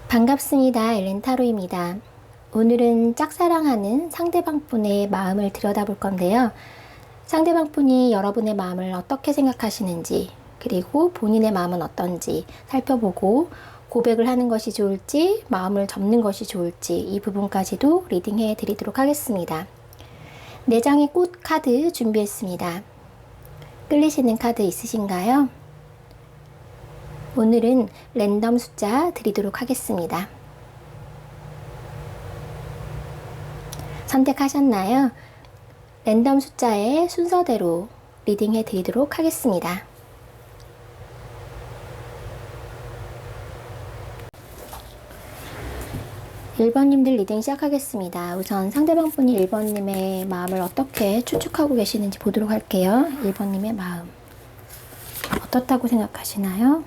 반갑습니다. 엘렌타로입니다. 오늘은 짝사랑하는 상대방 분의 마음을 들여다볼 건데요. 상대방 분이 여러분의 마음을 어떻게 생각하시는지, 그리고 본인의 마음은 어떤지 살펴보고 고백을 하는 것이 좋을지, 마음을 접는 것이 좋을지 이 부분까지도 리딩해 드리도록 하겠습니다. 4장의 꽃 카드 준비했습니다. 끌리시는 카드 있으신가요? 오늘은 랜덤 숫자 드리도록 하겠습니다. 선택하셨나요? 랜덤 숫자의 순서대로 리딩해 드리도록 하겠습니다. (1번님들) 리딩 시작하겠습니다. 우선 상대방 분이 1번님의 마음을 어떻게 추측하고 계시는지 보도록 할게요. 1번님의 마음 어떻다고 생각하시나요?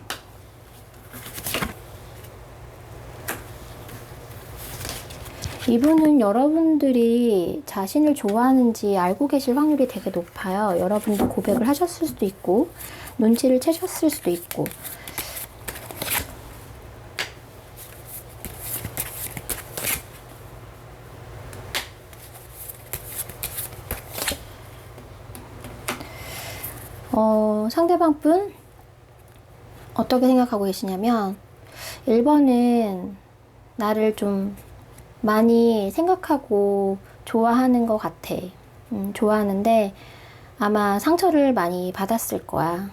이분은 여러분들이 자신을 좋아하는지 알고 계실 확률이 되게 높아요. 여러분도 고백을 하셨을 수도 있고 눈치를 채셨을 수도 있고. 상대방 분 어떻게 생각하고 계시냐면 1번은 나를 좀 많이 생각하고 좋아하는 것 같아. 좋아하는데 아마 상처를 많이 받았을 거야.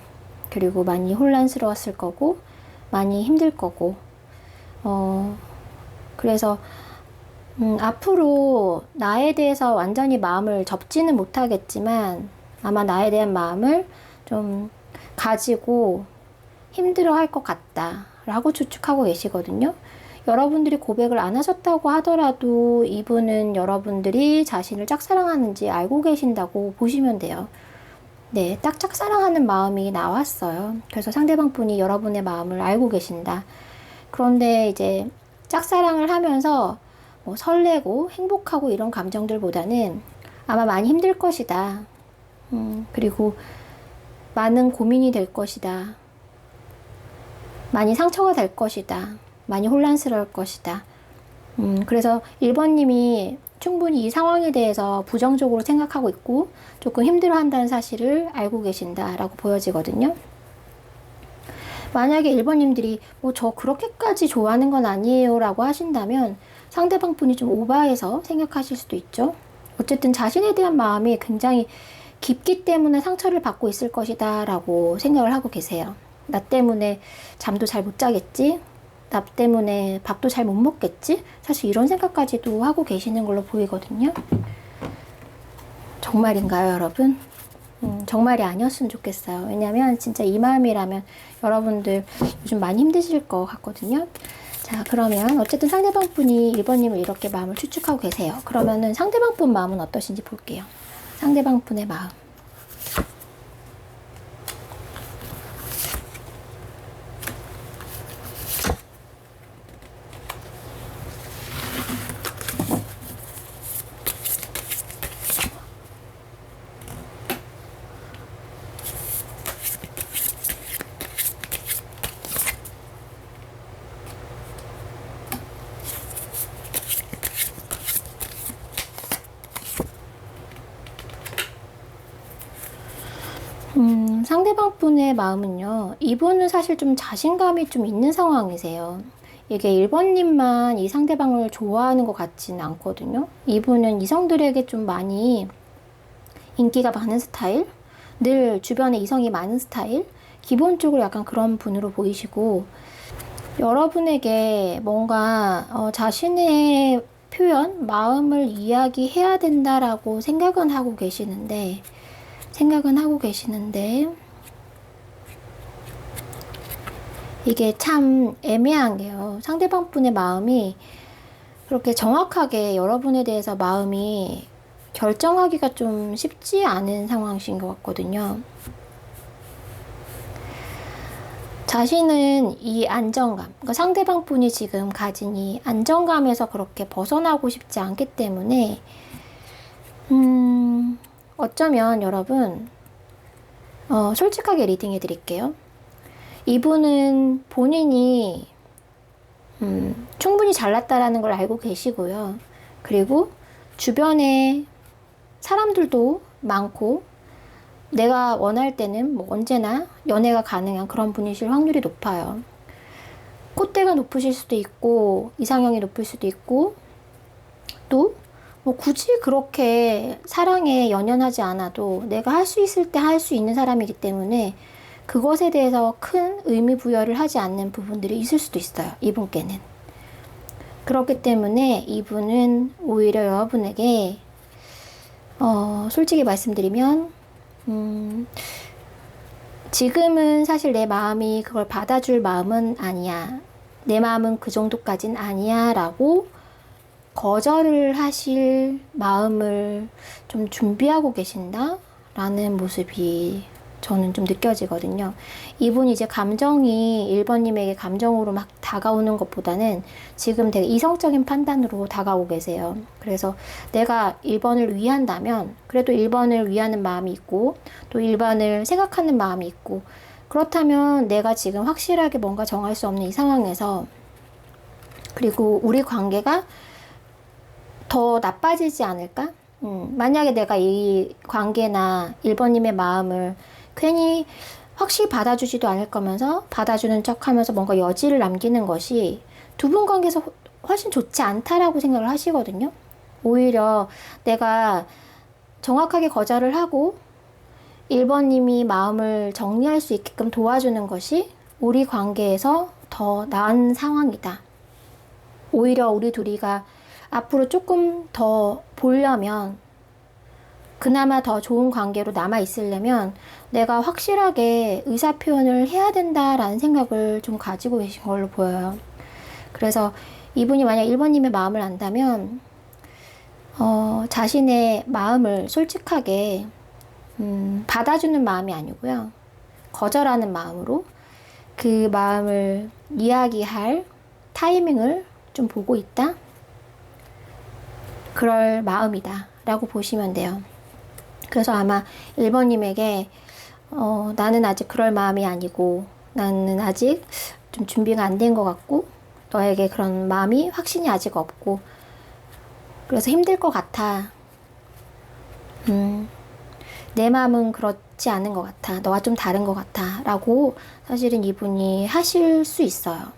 그리고 많이 혼란스러웠을 거고 많이 힘들 거고 그래서 앞으로 나에 대해서 완전히 마음을 접지는 못하겠지만 아마 나에 대한 마음을 좀 가지고 힘들어 할 것 같다 라고 추측하고 계시거든요. 여러분들이 고백을 안 하셨다고 하더라도 이분은 여러분들이 자신을 짝사랑하는지 알고 계신다고 보시면 돼요. 네, 딱 짝사랑하는 마음이 나왔어요. 그래서 상대방 분이 여러분의 마음을 알고 계신다. 그런데 이제 짝사랑을 하면서 뭐 설레고 행복하고 이런 감정들보다는 아마 많이 힘들 것이다. 그리고 많은 고민이 될 것이다. 많이 상처가 될 것이다. 많이 혼란스러울 것이다. 그래서 1번님이 충분히 이 상황에 대해서 부정적으로 생각하고 있고 조금 힘들어한다는 사실을 알고 계신다라고 보여지거든요. 만약에 1번님들이 뭐 저 그렇게까지 좋아하는 건 아니에요 라고 하신다면 상대방 분이 좀 오버해서 생각하실 수도 있죠. 어쨌든 자신에 대한 마음이 굉장히 깊기 때문에 상처를 받고 있을 것이다 라고 생각을 하고 계세요. 나 때문에 잠도 잘 못 자겠지? 나 때문에 밥도 잘 못 먹겠지? 사실 이런 생각까지도 하고 계시는 걸로 보이거든요. 정말인가요, 여러분? 정말이 아니었으면 좋겠어요. 왜냐면 진짜 이 마음이라면 여러분들 요즘 많이 힘드실 것 같거든요. 자, 그러면 어쨌든 상대방 분이 1번님을 이렇게 마음을 추측하고 계세요. 그러면은 상대방 분 마음은 어떠신지 볼게요. 상대방 분의 마음. 상대방 분의 마음은요, 이분은 사실 좀 자신감이 좀 있는 상황이세요. 이게 1번님만 이 상대방을 좋아하는 것 같지는 않거든요. 이분은 이성들에게 좀 많이 인기가 많은 스타일, 늘 주변에 이성이 많은 스타일, 기본적으로 약간 그런 분으로 보이시고, 여러분에게 뭔가 자신의 표현, 마음을 이야기해야 된다라고 생각은 하고 계시는데 이게 참 애매한 게요. 상대방 분의 마음이 그렇게 정확하게 여러분에 대해서 마음이 결정하기가 좀 쉽지 않은 상황이신 것 같거든요. 자신은 이 안정감, 그러니까 상대방 분이 지금 가진 이 안정감에서 그렇게 벗어나고 싶지 않기 때문에 어쩌면 여러분 솔직하게 리딩해 드릴게요. 이분은 본인이 충분히 잘났다라는 걸 알고 계시고요. 그리고 주변에 사람들도 많고 내가 원할 때는 뭐 언제나 연애가 가능한 그런 분이실 확률이 높아요. 콧대가 높으실 수도 있고 이상형이 높을 수도 있고 또 뭐 굳이 그렇게 사랑에 연연하지 않아도 내가 할 수 있을 때 할 수 있는 사람이기 때문에 그것에 대해서 큰 의미 부여를 하지 않는 부분들이 있을 수도 있어요. 이분께는. 그렇기 때문에 이분은 오히려 여러분에게 솔직히 말씀드리면 지금은 사실 내 마음이 그걸 받아줄 마음은 아니야. 내 마음은 그 정도까진 아니야 라고 거절을 하실 마음을 좀 준비하고 계신다 라는 모습이 저는 좀 느껴지거든요. 이분이 이제 감정이 1번님에게 감정으로 막 다가오는 것보다는 지금 되게 이성적인 판단으로 다가오고 계세요. 그래서 내가 1번을 위한다면 그래도 1번을 위하는 마음이 있고 또 1번을 생각하는 마음이 있고 그렇다면 내가 지금 확실하게 뭔가 정할 수 없는 이 상황에서 그리고 우리 관계가 더 나빠지지 않을까? 만약에 내가 이 관계나 1번님의 마음을 괜히 확실히 받아주지도 않을 거면서 받아주는 척 하면서 뭔가 여지를 남기는 것이 두 분 관계에서 훨씬 좋지 않다라고 생각을 하시거든요. 오히려 내가 정확하게 거절을 하고 1번님이 마음을 정리할 수 있게끔 도와주는 것이 우리 관계에서 더 나은 상황이다. 오히려 우리 둘이가 앞으로 조금 더 보려면 그나마 더 좋은 관계로 남아 있으려면 내가 확실하게 의사표현을 해야 된다라는 생각을 좀 가지고 계신 걸로 보여요. 그래서 이분이 만약 1번님의 마음을 안다면 자신의 마음을 솔직하게 받아주는 마음이 아니고요. 거절하는 마음으로 그 마음을 이야기할 타이밍을 좀 보고 있다. 그럴 마음이다 라고 보시면 돼요. 그래서 아마 1번님에게 나는 아직 그럴 마음이 아니고 나는 아직 좀 준비가 안 된 것 같고 너에게 그런 마음이 확신이 아직 없고 그래서 힘들 것 같아. 내 마음은 그렇지 않은 것 같아. 너와 좀 다른 것 같아 라고 사실은 이분이 하실 수 있어요.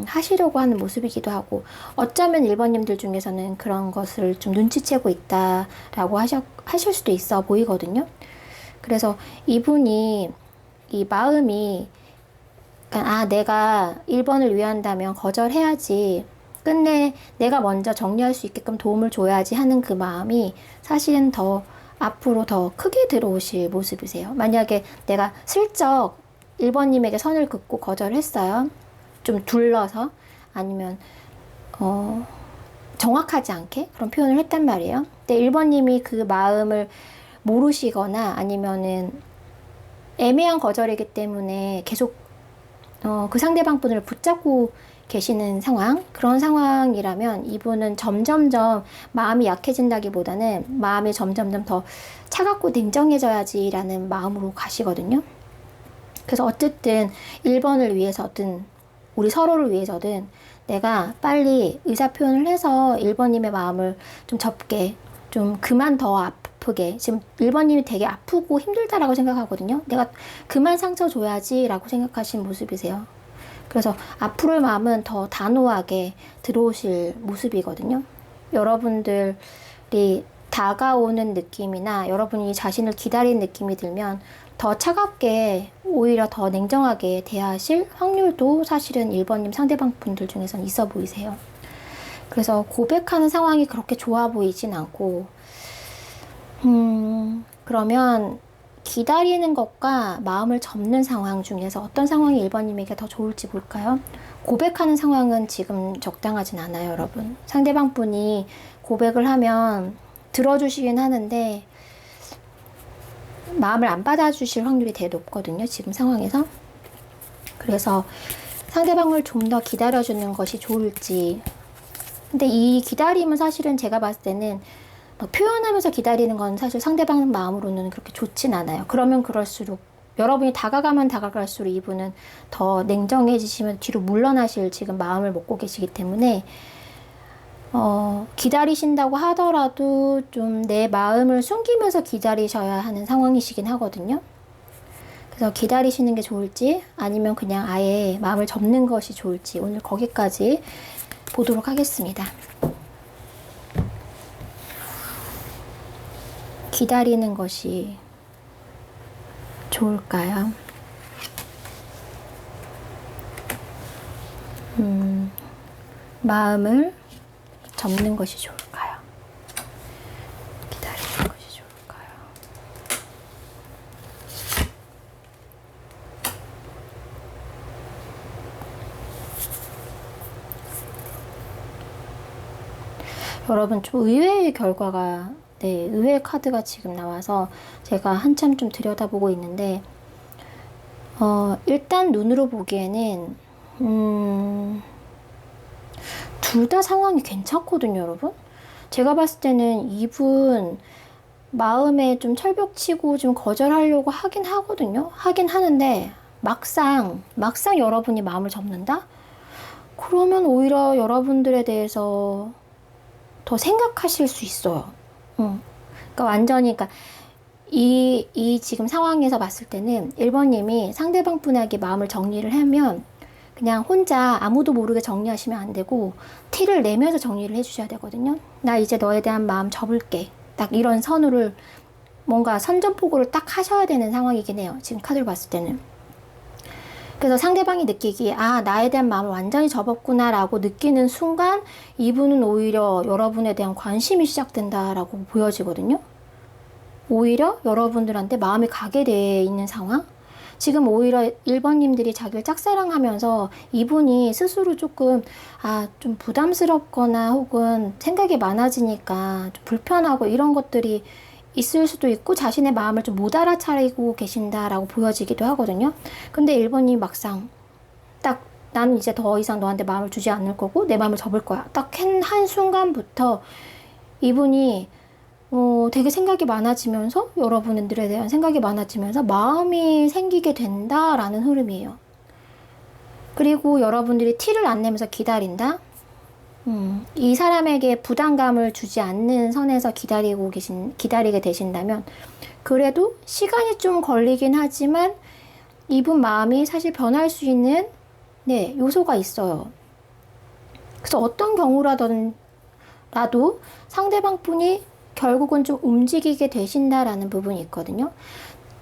하시려고 하는 모습이기도 하고 어쩌면 1번님들 중에서는 그런 것을 좀 눈치채고 있다라고 하실 수도 있어 보이거든요. 그래서 이분이 이 마음이 그러니까 내가 1번을 위한다면 거절해야지 끝내 내가 먼저 정리할 수 있게끔 도움을 줘야지 하는 그 마음이 사실은 더 앞으로 더 크게 들어오실 모습이세요. 만약에 내가 슬쩍 1번님에게 선을 긋고 거절했어요. 좀 둘러서 아니면 정확하지 않게 그런 표현을 했단 말이에요. 근데 1번님이 그 마음을 모르시거나 아니면은 애매한 거절이기 때문에 계속 그 상대방 분을 붙잡고 계시는 상황, 그런 상황이라면 이분은 점점점 마음이 약해진다기보다는 마음이 점점점 더 차갑고 냉정해져야지 라는 마음으로 가시거든요. 그래서 어쨌든 1번을 위해서든 우리 서로를 위해서든 내가 빨리 의사표현을 해서 1번님의 마음을 좀 접게, 좀 그만 더 아프게, 지금 1번님이 되게 아프고 힘들다라고 생각하거든요. 내가 그만 상처 줘야지 라고 생각하신 모습이세요. 그래서 앞으로의 마음은 더 단호하게 들어오실 모습이거든요. 여러분들이 다가오는 느낌이나 여러분이 자신을 기다리는 느낌이 들면 더 차갑게 오히려 더 냉정하게 대하실 확률도 사실은 1번님 상대방 분들 중에서는 있어 보이세요. 그래서 고백하는 상황이 그렇게 좋아 보이진 않고 그러면 기다리는 것과 마음을 접는 상황 중에서 어떤 상황이 1번님에게 더 좋을지 볼까요? 고백하는 상황은 지금 적당하진 않아요, 여러분. 상대방 분이 고백을 하면 들어주시긴 하는데 마음을 안 받아주실 확률이 되게 높거든요, 지금 상황에서. 그래서 상대방을 좀 더 기다려주는 것이 좋을지. 근데 이 기다림은 사실은 제가 봤을 때는 표현하면서 기다리는 건 사실 상대방 마음으로는 그렇게 좋진 않아요. 그러면 그럴수록 여러분이 다가가면 다가갈수록 이분은 더 냉정해지시면 뒤로 물러나실 지금 마음을 먹고 계시기 때문에 기다리신다고 하더라도 좀 내 마음을 숨기면서 기다리셔야 하는 상황이시긴 하거든요. 그래서 기다리시는 게 좋을지 아니면 그냥 아예 마음을 접는 것이 좋을지 오늘 거기까지 보도록 하겠습니다. 기다리는 것이 좋을까요? 마음을 접는 것이 좋을까요? 기다리는 것이 좋을까요? 여러분 좀 의외의 결과가 의외의 카드가 지금 나와서 제가 한참 좀 들여다보고 있는데 일단 눈으로 보기에는 둘 다 상황이 괜찮거든요, 여러분. 제가 봤을 때는 이분 마음에 좀 철벽치고 좀 거절하려고 하긴 하거든요. 하긴 하는데 막상 여러분이 마음을 접는다? 그러면 오히려 여러분들에 대해서 더 생각하실 수 있어요. 그러니까 완전히, 그러니까 이 지금 상황에서 봤을 때는 1번님이 상대방 분에게 마음을 정리를 하면 그냥 혼자 아무도 모르게 정리하시면 안 되고 티를 내면서 정리를 해주셔야 되거든요. 나 이제 너에 대한 마음 접을게. 딱 이런 선언을 뭔가 선전포고를 딱 하셔야 되는 상황이긴 해요. 지금 카드를 봤을 때는. 그래서 상대방이 느끼기에 아 나에 대한 마음을 완전히 접었구나 라고 느끼는 순간 이분은 오히려 여러분에 대한 관심이 시작된다라고 보여지거든요. 오히려 여러분들한테 마음이 가게 돼 있는 상황. 지금 오히려 1번님들이 자기를 짝사랑하면서 이분이 스스로 조금 좀 부담스럽거나 혹은 생각이 많아지니까 좀 불편하고 이런 것들이 있을 수도 있고 자신의 마음을 좀 못 알아차리고 계신다라고 보여지기도 하거든요. 근데 1번님 막상 딱 나는 이제 더 이상 너한테 마음을 주지 않을 거고 내 마음을 접을 거야. 딱 한 순간부터 이분이 되게 생각이 많아지면서 여러분들에 대한 생각이 많아지면서 마음이 생기게 된다라는 흐름이에요. 그리고 여러분들이 티를 안 내면서 기다린다. 이 사람에게 부담감을 주지 않는 선에서 기다리게 되신다면 그래도 시간이 좀 걸리긴 하지만 이분 마음이 사실 변할 수 있는 요소가 있어요. 그래서 어떤 경우라도 상대방 분이 결국은 좀 움직이게 되신다라는 부분이 있거든요.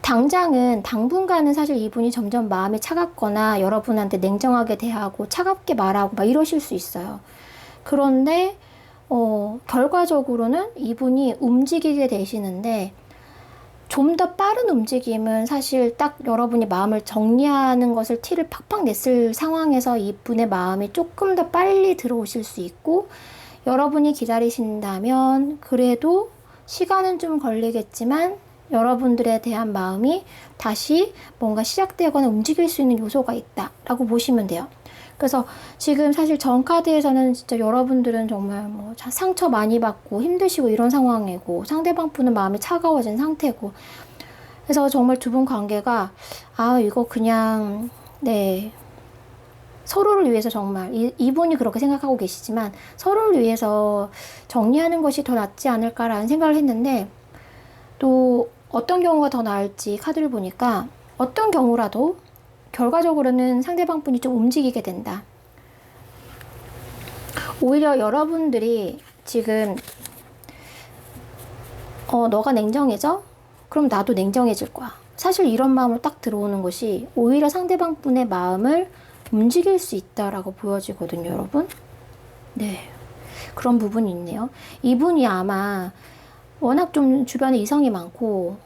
당분간은 사실 이분이 점점 마음이 차갑거나 여러분한테 냉정하게 대하고 차갑게 말하고 막 이러실 수 있어요. 그런데 결과적으로는 이분이 움직이게 되시는데 좀 더 빠른 움직임은 사실 딱 여러분이 마음을 정리하는 것을 티를 팍팍 냈을 상황에서 이분의 마음이 조금 더 빨리 들어오실 수 있고 여러분이 기다리신다면 그래도 시간은 좀 걸리겠지만 여러분들에 대한 마음이 다시 뭔가 시작되거나 움직일 수 있는 요소가 있다라고 보시면 돼요. 그래서 지금 사실 전 카드에서는 진짜 여러분들은 정말 뭐 상처 많이 받고 힘드시고 이런 상황이고 상대방 분은 마음이 차가워진 상태고 그래서 정말 두 분 관계가 이거 그냥 서로를 위해서 정말 이분이 그렇게 생각하고 계시지만 서로를 위해서 정리하는 것이 더 낫지 않을까라는 생각을 했는데 또 어떤 경우가 더 나을지 카드를 보니까 어떤 경우라도 결과적으로는 상대방 분이 좀 움직이게 된다. 오히려 여러분들이 지금 너가 냉정해져? 그럼 나도 냉정해질 거야. 사실 이런 마음으로 딱 들어오는 것이 오히려 상대방 분의 마음을 움직일 수 있다라고 보여지거든요, 여러분. 그런 부분이 있네요. 이분이 아마 워낙 좀 주변에 이성이 많고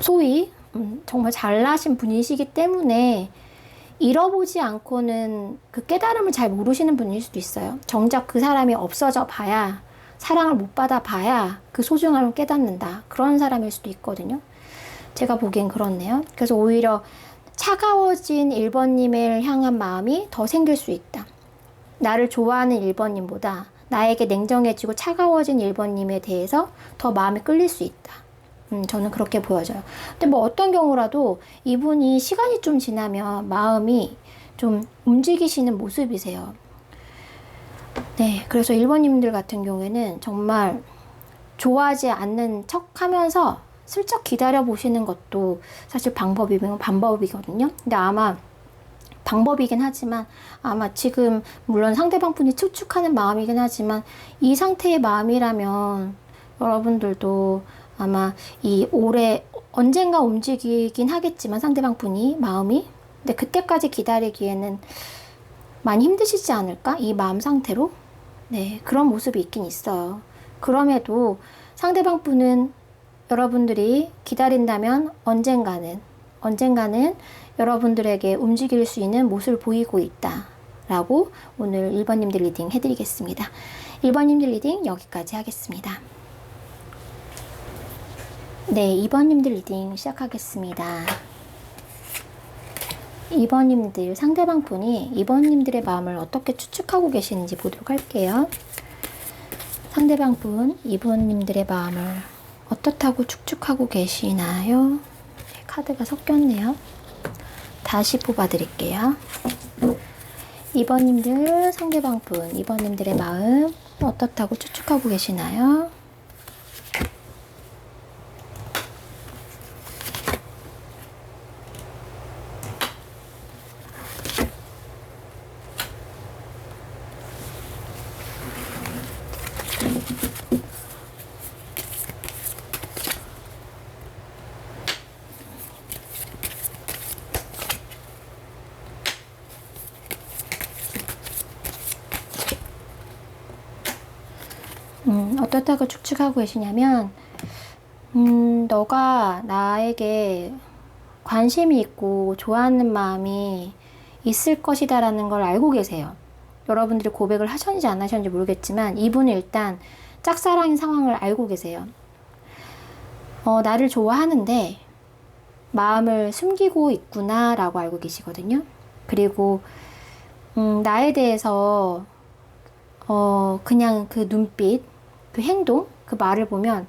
소위 정말 잘나신 분이시기 때문에 잃어보지 않고는 그 깨달음을 잘 모르시는 분일 수도 있어요. 정작 그 사람이 없어져 봐야 사랑을 못 받아 봐야 그 소중함을 깨닫는다. 그런 사람일 수도 있거든요. 제가 보기엔 그렇네요. 그래서 오히려 차가워진 1번님을 향한 마음이 더 생길 수 있다. 나를 좋아하는 1번님보다 나에게 냉정해지고 차가워진 1번님에 대해서 더 마음이 끌릴 수 있다. 저는 그렇게 보여져요. 근데 뭐 어떤 경우라도 이분이 시간이 좀 지나면 마음이 좀 움직이시는 모습이세요. 네, 그래서 1번님들 같은 경우에는 정말 좋아하지 않는 척 하면서 슬쩍 기다려 보시는 것도 사실 방법이거든요. 근데 아마 방법이긴 하지만 아마 지금 물론 상대방 분이 축축하는 마음이긴 하지만 이 상태의 마음이라면 여러분들도 아마 이 올해 언젠가 움직이긴 하겠지만 상대방 분이 마음이 근데 그때까지 기다리기에는 많이 힘드시지 않을까? 이 마음 상태로 네, 그런 모습이 있긴 있어요. 그럼에도 상대방 분은 여러분들이 기다린다면 언젠가는 여러분들에게 움직일 수 있는 모습을 보이고 있다 라고 오늘 1번님들 리딩 해드리겠습니다. 1번님들 리딩 여기까지 하겠습니다. 네, 2번님들 리딩 시작하겠습니다. 2번님들 상대방 분이 2번님들의 마음을 어떻게 추측하고 계시는지 보도록 할게요. 상대방 분 2번님들의 마음을 어떻다고 추측하고 계시나요? 네, 카드가 섞였네요. 다시 뽑아드릴게요. 2번님들 상대방 분 2번님들의 마음 어떻다고 추측하고 계시나요? 어떻다고 추측하고 계시냐면, 너가 나에게 관심이 있고 좋아하는 마음이 있을 것이다 라는 걸 알고 계세요. 여러분들이 고백을 하셨는지 안 하셨는지 모르겠지만, 이분은 일단 짝사랑인 상황을 알고 계세요. 나를 좋아하는데, 마음을 숨기고 있구나 라고 알고 계시거든요. 그리고, 나에 대해서, 그냥 그 눈빛, 그 행동, 그 말을 보면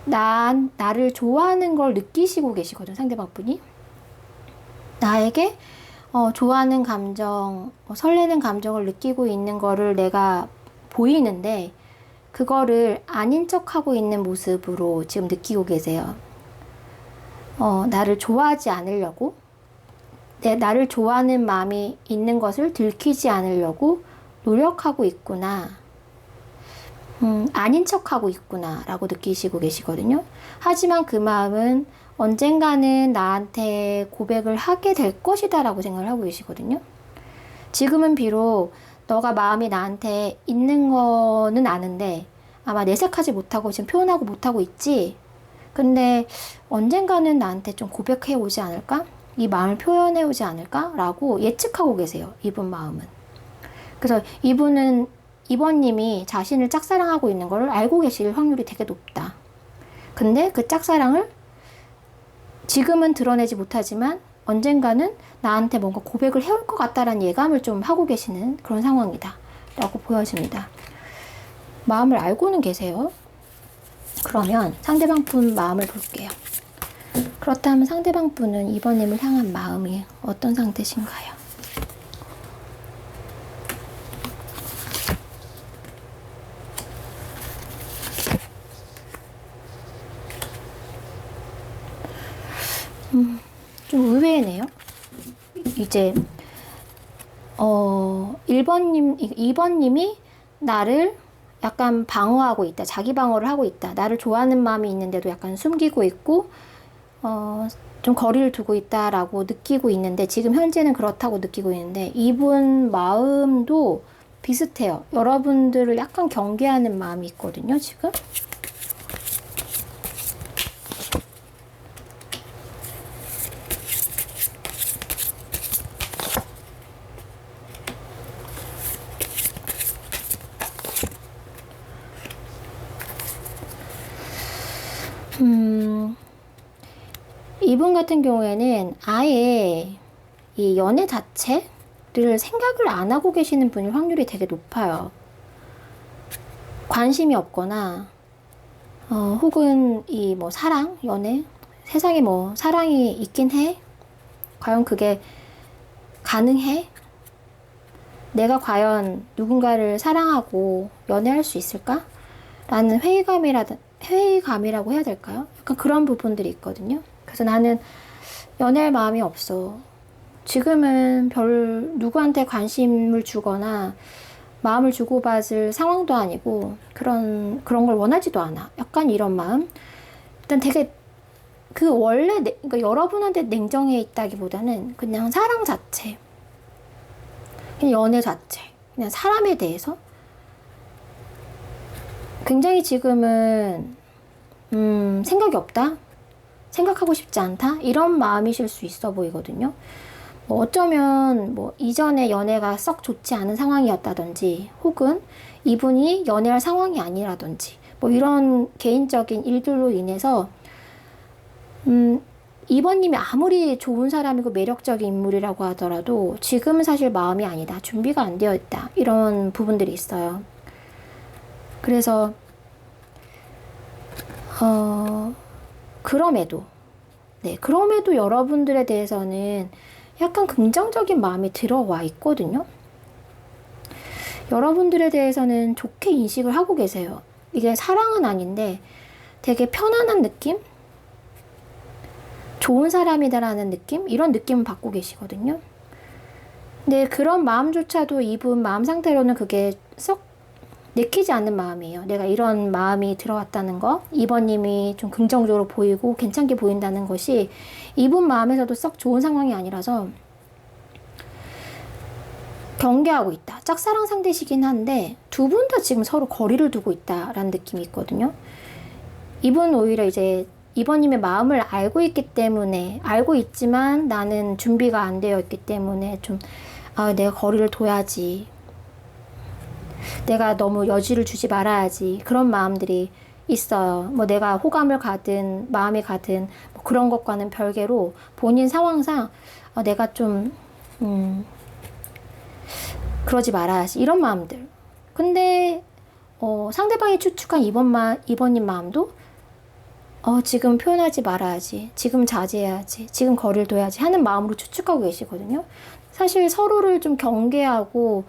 나를 좋아하는 걸 느끼시고 계시거든, 상대방 분이. 나에게 좋아하는 감정, 설레는 감정을 느끼고 있는 거를 내가 보이는데 그거를 아닌 척하고 있는 모습으로 지금 느끼고 계세요. 나를 좋아하지 않으려고 나를 좋아하는 마음이 있는 것을 들키지 않으려고 노력하고 있구나. 아닌 척하고 있구나 라고 느끼시고 계시거든요. 하지만 그 마음은 언젠가는 나한테 고백을 하게 될 것이다 라고 생각을 하고 계시거든요. 지금은 비록 너가 마음이 나한테 있는 거는 아는데 아마 내색하지 못하고 지금 표현하고 못하고 있지. 근데 언젠가는 나한테 좀 고백해 오지 않을까? 이 마음을 표현해 오지 않을까? 라고 예측하고 계세요. 이분 마음은. 그래서 이번님이 자신을 짝사랑하고 있는 걸 알고 계실 확률이 되게 높다. 근데 그 짝사랑을 지금은 드러내지 못하지만 언젠가는 나한테 뭔가 고백을 해올 것 같다라는 예감을 좀 하고 계시는 그런 상황이다 라고 보여집니다. 마음을 알고는 계세요. 그러면 상대방 분 마음을 볼게요. 그렇다면 상대방 분은 이번님을 향한 마음이 어떤 상태신가요? 좀 의외네요. 이제 2번님이 나를 약간 방어하고 있다. 자기 방어를 하고 있다. 나를 좋아하는 마음이 있는데도 약간 숨기고 있고 좀 거리를 두고 있다라고 느끼고 있는데 지금 현재는 그렇다고 느끼고 있는데 이분 마음도 비슷해요. 여러분들을 약간 경계하는 마음이 있거든요, 지금. 이분 같은 경우에는 아예 이 연애 자체를 생각을 안 하고 계시는 분일 확률이 되게 높아요. 관심이 없거나 혹은 이 뭐 사랑, 연애, 세상에 뭐 사랑이 있긴 해? 과연 그게 가능해? 내가 과연 누군가를 사랑하고 연애할 수 있을까? 라는 회의감이라고 해야 될까요? 약간 그런 부분들이 있거든요. 그래서 나는 연애할 마음이 없어. 지금은 별 누구한테 관심을 주거나 마음을 주고받을 상황도 아니고 그런 걸 원하지도 않아. 약간 이런 마음. 일단 되게 그 원래 그러니까 여러분한테 냉정해 있다기보다는 그냥 사랑 자체, 그냥 연애 자체, 그냥 사람에 대해서 굉장히 지금은 생각이 없다, 생각하고 싶지 않다 이런 마음이실 수 있어 보이거든요. 뭐 어쩌면 뭐 이전에 연애가 썩 좋지 않은 상황이었다든지 혹은 이분이 연애할 상황이 아니라든지 뭐 이런 개인적인 일들로 인해서 이번님이 아무리 좋은 사람이고 매력적인 인물이라고 하더라도 지금은 사실 마음이 아니다, 준비가 안 되어 있다 이런 부분들이 있어요. 그래서 그럼에도 여러분들에 대해서는 약간 긍정적인 마음이 들어와 있거든요. 여러분들에 대해서는 좋게 인식을 하고 계세요. 이게 사랑은 아닌데 되게 편안한 느낌? 좋은 사람이다라는 느낌? 이런 느낌을 받고 계시거든요. 근데 그런 마음조차도 이분 마음 상태로는 그게 썩 내키지 않는 마음이에요. 내가 이런 마음이 들어왔다는 거, 이번님이 좀 긍정적으로 보이고 괜찮게 보인다는 것이 이분 마음에서도 썩 좋은 상황이 아니라서 경계하고 있다. 짝사랑 상대시긴 한데 두 분 다 지금 서로 거리를 두고 있다라는 느낌이 있거든요. 이분 오히려 이제 이번님의 마음을 알고 있기 때문에, 알고 있지만 나는 준비가 안 되어 있기 때문에 좀 내가 거리를 둬야지, 내가 너무 여지를 주지 말아야지 그런 마음들이 있어요. 뭐 내가 호감을 가든 마음이 가든 뭐 그런 것과는 별개로 본인 상황상 내가 좀 그러지 말아야지 이런 마음들. 근데 상대방이 추측한 이번님 마음도 지금 표현하지 말아야지, 지금 자제해야지, 지금 거리를 둬야지 하는 마음으로 추측하고 계시거든요. 사실 서로를 좀 경계하고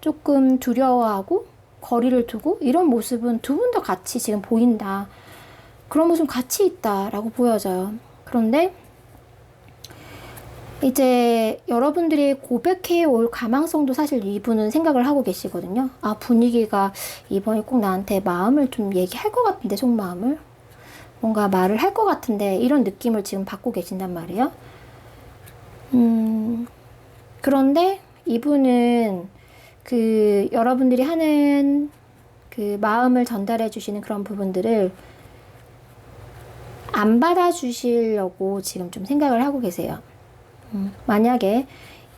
조금 두려워하고 거리를 두고 이런 모습은 두 분 다 같이 지금 보인다. 그런 모습 같이 있다라고 보여져요. 그런데 이제 여러분들이 고백해 올 가망성도 사실 이분은 생각을 하고 계시거든요. 분위기가 이번에 꼭 나한테 마음을 좀 얘기할 것 같은데, 속마음을 뭔가 말을 할 것 같은데 이런 느낌을 지금 받고 계신단 말이에요. 그런데 이분은 그 여러분들이 하는 그 마음을 전달해 주시는 그런 부분들을 안 받아주시려고 지금 좀 생각을 하고 계세요. 만약에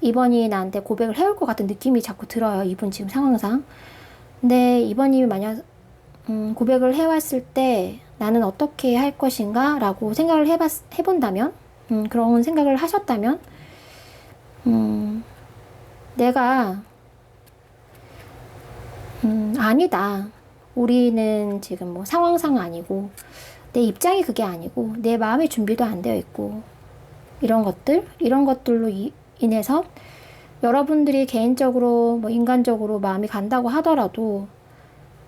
이번이 나한테 고백을 해올 것 같은 느낌이 자꾸 들어요. 이분 지금 상황상. 근데 이번님이 만약 고백을 해왔을 때 나는 어떻게 할 것인가 라고 생각을 해본다면, 그런 생각을 하셨다면, 내가 아니다, 우리는 지금 뭐 상황상 아니고 내 입장이 그게 아니고 내 마음의 준비도 안 되어 있고 이런 것들로 인해서 여러분들이 개인적으로 뭐 인간적으로 마음이 간다고 하더라도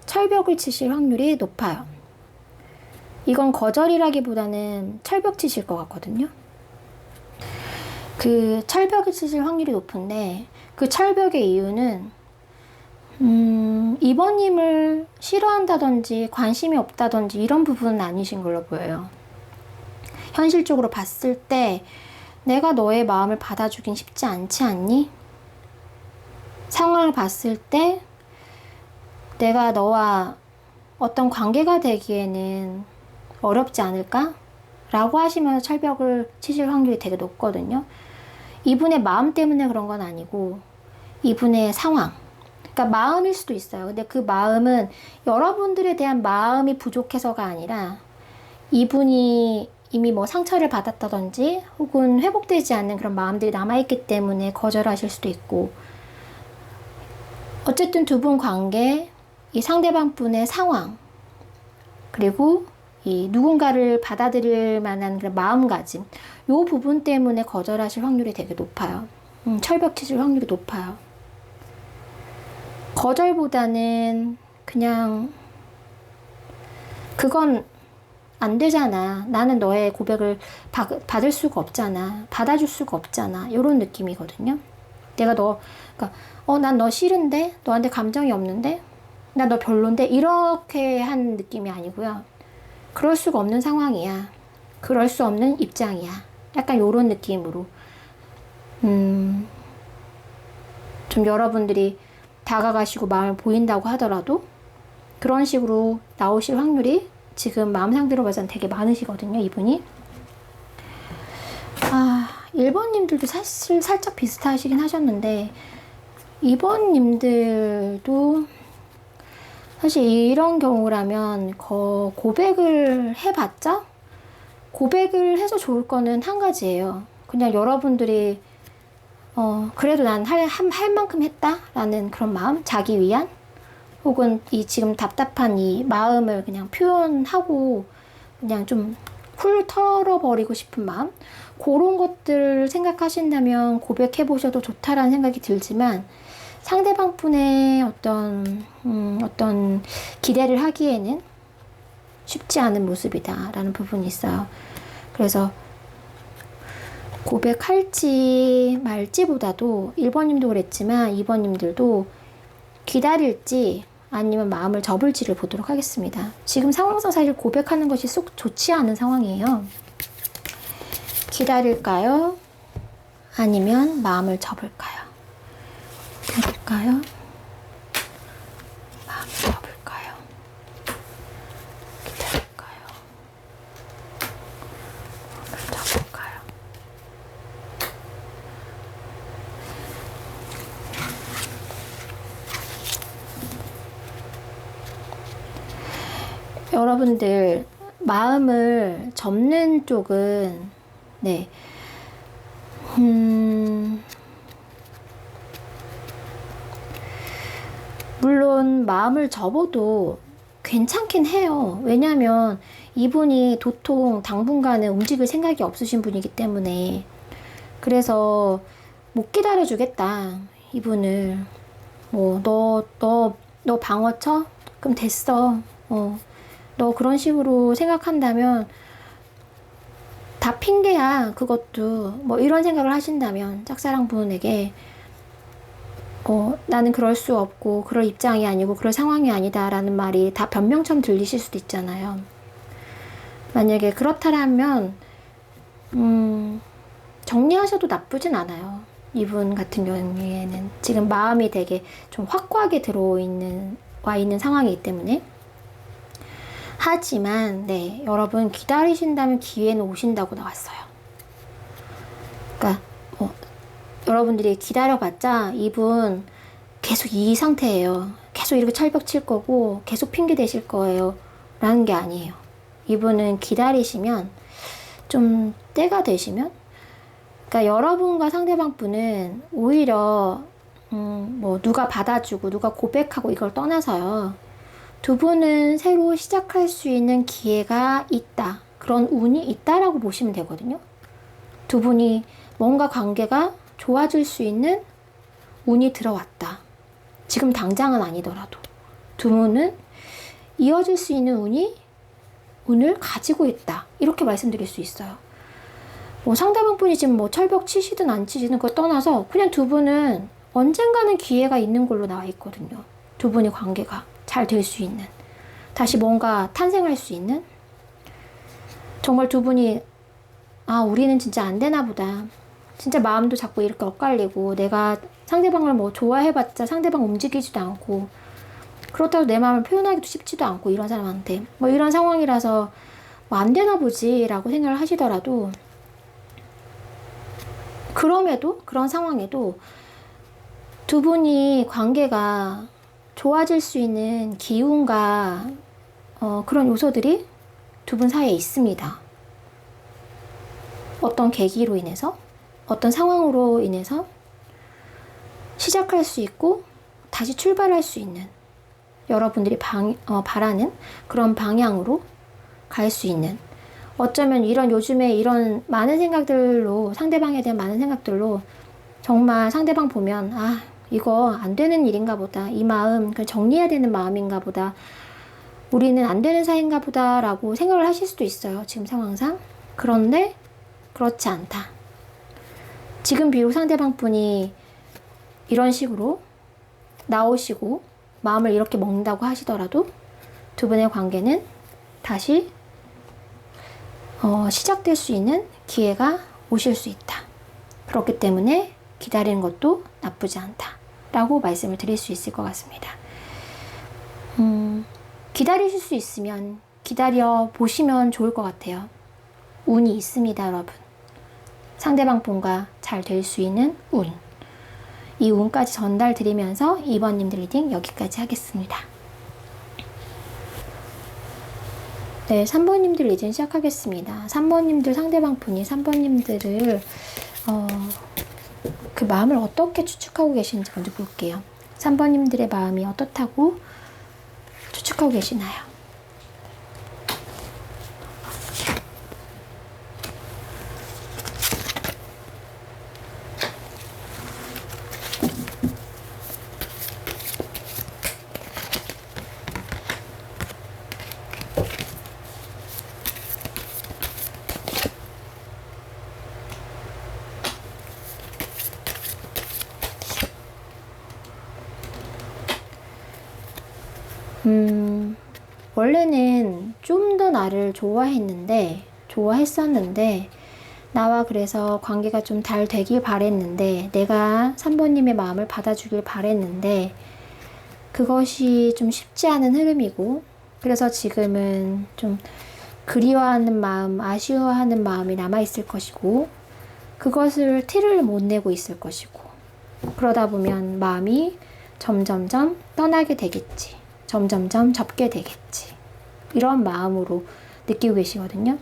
철벽을 치실 확률이 높아요. 이건 거절이라기보다는 철벽 치실 것 같거든요. 그 철벽을 치실 확률이 높은데 그 철벽의 이유는 이번님을 싫어한다든지 관심이 없다든지 이런 부분은 아니신 걸로 보여요. 현실적으로 봤을 때 내가 너의 마음을 받아주긴 쉽지 않지 않니? 상황을 봤을 때 내가 너와 어떤 관계가 되기에는 어렵지 않을까? 라고 하시면서 철벽을 치실 확률이 되게 높거든요. 이분의 마음 때문에 그런 건 아니고 이분의 상황, 그러니까 마음일 수도 있어요. 근데 그 마음은 여러분들에 대한 마음이 부족해서가 아니라 이분이 이미 뭐 상처를 받았다든지 혹은 회복되지 않는 그런 마음들이 남아있기 때문에 거절하실 수도 있고, 어쨌든 두 분 관계, 이 상대방 분의 상황, 그리고 이 누군가를 받아들일 만한 그런 마음가짐, 요 부분 때문에 거절하실 확률이 되게 높아요. 철벽 치실 확률이 높아요. 거절보다는 그냥 그건 안 되잖아. 나는 너의 고백을 받을 수가 없잖아. 받아줄 수가 없잖아. 이런 느낌이거든요. 내가 그러니까 난 너 싫은데? 너한테 감정이 없는데? 나 너 별론데? 이렇게 한 느낌이 아니고요. 그럴 수가 없는 상황이야. 그럴 수 없는 입장이야. 약간 이런 느낌으로 좀 여러분들이 다가가시고 마음을 보인다고 하더라도 그런 식으로 나오실 확률이 지금 마음 상태로 봐서는 되게 많으시거든요, 이분이. 1번님들도 사실 살짝 비슷하시긴 하셨는데 2번님들도 사실 이런 경우라면 고백을 해봤자 고백을 해서 좋을 거는 한 가지예요. 그냥 여러분들이 그래도 난 할 만큼 했다라는 그런 마음, 자기 위안, 혹은 이 지금 답답한 이 마음을 그냥 표현하고 그냥 좀 훌 털어버리고 싶은 마음, 그런 것들 생각하신다면 고백해 보셔도 좋다라는 생각이 들지만 상대방 분의 어떤 기대를 하기에는 쉽지 않은 모습이다라는 부분이 있어요. 그래서 고백할지 말지보다도 1번님도 그랬지만 2번님들도 기다릴지 아니면 마음을 접을지를 보도록 하겠습니다. 지금 상황상 사실 고백하는 것이 쏙 좋지 않은 상황이에요. 기다릴까요? 아니면 마음을 접을까요? 기다릴까요? 마음을 접을까요? 기다릴까요? 마음을 접을까요? 여러분들 마음을 접는 쪽은 물론 마음을 접어도 괜찮긴 해요. 왜냐하면 이분이 도통 당분간은 움직일 생각이 없으신 분이기 때문에. 그래서 못 기다려주겠다, 이분을. 너 방어 쳐? 그럼 됐어. 너 그런 식으로 생각한다면 다 핑계야. 그것도 이런 생각을 하신다면 짝사랑분에게 나는 그럴 수 없고 그럴 입장이 아니고 그럴 상황이 아니다 라는 말이 다 변명처럼 들리실 수도 있잖아요. 만약에 그렇다면 정리하셔도 나쁘진 않아요. 이분 같은 경우에는 지금 마음이 되게 좀 확고하게 와 있는 상황이기 때문에. 하지만 여러분 기다리신다면 기회는 오신다고 나왔어요. 그러니까 여러분들이 기다려봤자 이분 계속 이 상태예요. 계속 이렇게 철벽 칠 거고 계속 핑계 대실 거예요 라는 게 아니에요. 이분은 기다리시면 좀 때가 되시면, 그러니까 여러분과 상대방 분은 오히려 누가 받아주고 누가 고백하고 이걸 떠나서요, 두 분은 새로 시작할 수 있는 기회가 있다, 그런 운이 있다라고 보시면 되거든요. 두 분이 뭔가 관계가 좋아질 수 있는 운이 들어왔다. 지금 당장은 아니더라도 두 분은 이어질 수 있는 운을 가지고 있다, 이렇게 말씀드릴 수 있어요. 상대방 분이 지금 철벽 치시든 안 치시든 그걸 떠나서 그냥 두 분은 언젠가는 기회가 있는 걸로 나와 있거든요. 두 분의 관계가 잘 될 수 있는, 다시 뭔가 탄생할 수 있는, 정말 두 분이 우리는 진짜 안 되나 보다, 진짜 마음도 자꾸 이렇게 엇갈리고 내가 상대방을 좋아해봤자 상대방 움직이지도 않고 그렇다고 내 마음을 표현하기도 쉽지도 않고 이런 사람한테 이런 상황이라서 안 되나 보지 라고 생각을 하시더라도, 그런 상황에도 두 분이 관계가 좋아질 수 있는 기운과 그런 요소들이 두 분 사이에 있습니다. 어떤 계기로 인해서, 어떤 상황으로 인해서 시작할 수 있고 다시 출발할 수 있는, 여러분들이 바라는 그런 방향으로 갈 수 있는, 어쩌면 이런 요즘에 이런 많은 생각들로, 상대방에 대한 많은 생각들로 정말 상대방 보면 아 이거 안 되는 일인가 보다, 이 마음 그냥 정리해야 되는 마음인가 보다, 우리는 안 되는 사이인가 보다 라고 생각을 하실 수도 있어요, 지금 상황상. 그런데 그렇지 않다. 지금 비록 상대방 분이 이런 식으로 나오시고 마음을 이렇게 먹는다고 하시더라도 두 분의 관계는 다시 시작될 수 있는 기회가 오실 수 있다. 그렇기 때문에 기다리는 것도 나쁘지 않다 라고 말씀을 드릴 수 있을 것 같습니다. 기다리실 수 있으면 기다려 보시면 좋을 것 같아요. 운이 있습니다, 여러분. 상대방 분과 잘 될 수 있는 운. 이 운까지 전달 드리면서 2번님들 리딩 여기까지 하겠습니다. 네, 3번님들 리딩 시작하겠습니다. 3번님들 상대방 분이 3번님들을 그 마음을 어떻게 추측하고 계시는지 먼저 볼게요. 3번님들의 마음이 어떻다고 추측하고 계시나요? 원래는 좀 더 나를 좋아했었는데, 나와 그래서 관계가 좀 잘 되길 바랬는데, 내가 3번님의 마음을 받아주길 바랬는데, 그것이 좀 쉽지 않은 흐름이고, 그래서 지금은 좀 그리워하는 마음, 아쉬워하는 마음이 남아있을 것이고, 그것을 티를 못 내고 있을 것이고, 그러다 보면 마음이 점점점 떠나게 되겠지. 점점점 접게 되겠지. 이런 마음으로 느끼고 계시거든요.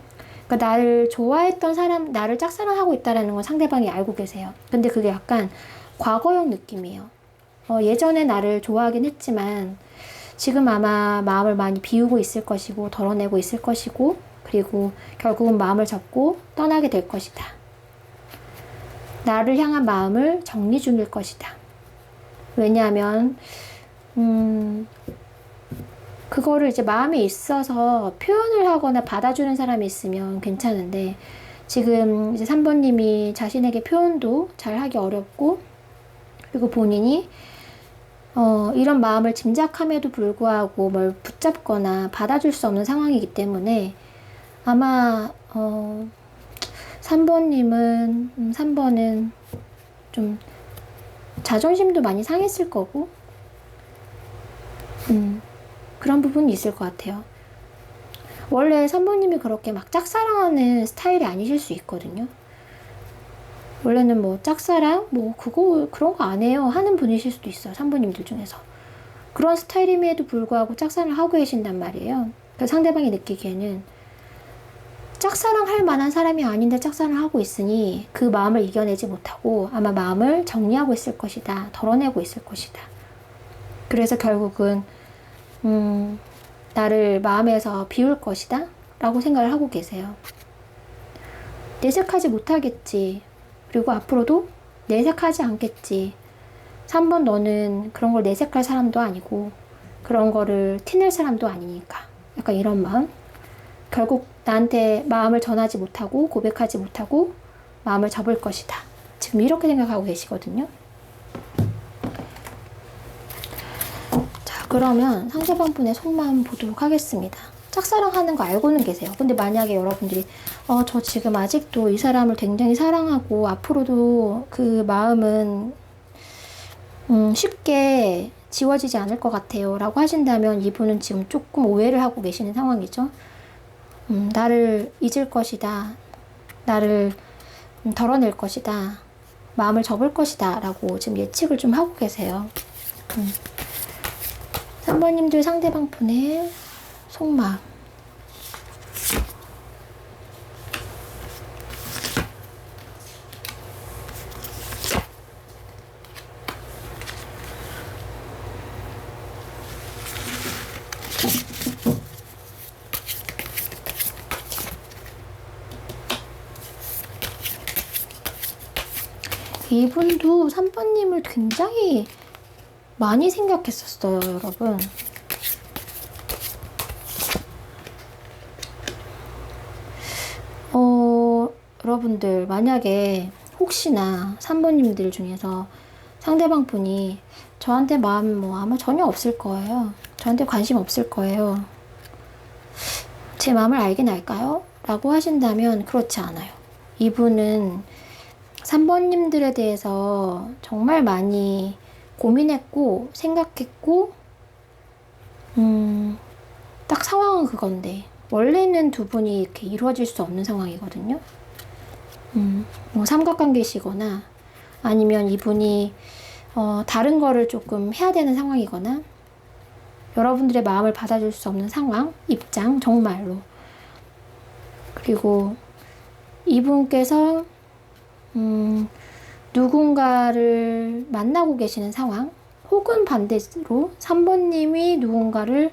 그러니까 나를 좋아했던 사람, 나를 짝사랑하고 있다는 건 상대방이 알고 계세요. 근데 그게 약간 과거형 느낌이에요. 예전에 나를 좋아하긴 했지만 지금 아마 마음을 많이 비우고 있을 것이고 덜어내고 있을 것이고, 그리고 결국은 마음을 접고 떠나게 될 것이다. 나를 향한 마음을 정리 중일 것이다. 왜냐하면 그거를 이제 마음에 있어서 표현을 하거나 받아주는 사람이 있으면 괜찮은데, 지금 이제 3번님이 자신에게 표현도 잘 하기 어렵고, 그리고 본인이 이런 마음을 짐작함에도 불구하고 뭘 붙잡거나 받아줄 수 없는 상황이기 때문에 아마 3번은 좀 자존심도 많이 상했을 거고, 그런 부분이 있을 것 같아요. 원래 3번님이 그렇게 막 짝사랑하는 스타일이 아니실 수 있거든요. 원래는 뭐 짝사랑? 뭐 그런 거 안 해요 하는 분이실 수도 있어요. 3번님들 중에서. 그런 스타일임에도 불구하고 짝사랑을 하고 계신단 말이에요. 그래서 상대방이 느끼기에는 짝사랑할 만한 사람이 아닌데 짝사랑을 하고 있으니 그 마음을 이겨내지 못하고 아마 마음을 정리하고 있을 것이다. 덜어내고 있을 것이다. 그래서 결국은 나를 마음에서 비울 것이다 라고 생각을 하고 계세요. 내색하지 못하겠지. 그리고 앞으로도 내색하지 않겠지. 3번 너는 그런 걸 내색할 사람도 아니고 그런 거를 티낼 사람도 아니니까. 약간 이런 마음. 결국 나한테 마음을 전하지 못하고 고백하지 못하고 마음을 접을 것이다. 지금 이렇게 생각하고 계시거든요. 그러면 상대방 분의 속마음 보도록 하겠습니다. 짝사랑하는 거 알고는 계세요. 근데 만약에 여러분들이 저 지금 아직도 이 사람을 굉장히 사랑하고 앞으로도 그 마음은 쉽게 지워지지 않을 것 같아요 라고 하신다면, 이분은 지금 조금 오해를 하고 계시는 상황이죠. 나를 잊을 것이다, 나를 덜어낼 것이다, 마음을 접을 것이다 라고 지금 예측을 좀 하고 계세요. 3번님들 상대방 분의 속마음. 이분도 3번님을 굉장히 많이 생각했었어요, 여러분. 여러분들 만약에 혹시나 3번님들 중에서 상대방 분이 저한테 마음 뭐 아마 전혀 없을 거예요. 저한테 관심 없을 거예요. 제 마음을 알긴 알까요? 라고 하신다면 그렇지 않아요. 이분은 3번님들에 대해서 정말 많이 고민했고 생각했고 딱 상황은 그건데 원래는 두 분이 이렇게 이루어질 수 없는 상황이거든요. 뭐 삼각관계시거나 아니면 이분이 다른 거를 조금 해야 되는 상황이거나 여러분들의 마음을 받아줄 수 없는 상황, 입장, 정말로. 그리고 이분께서 누군가를 만나고 계시는 상황, 혹은 반대로 3번님이 누군가를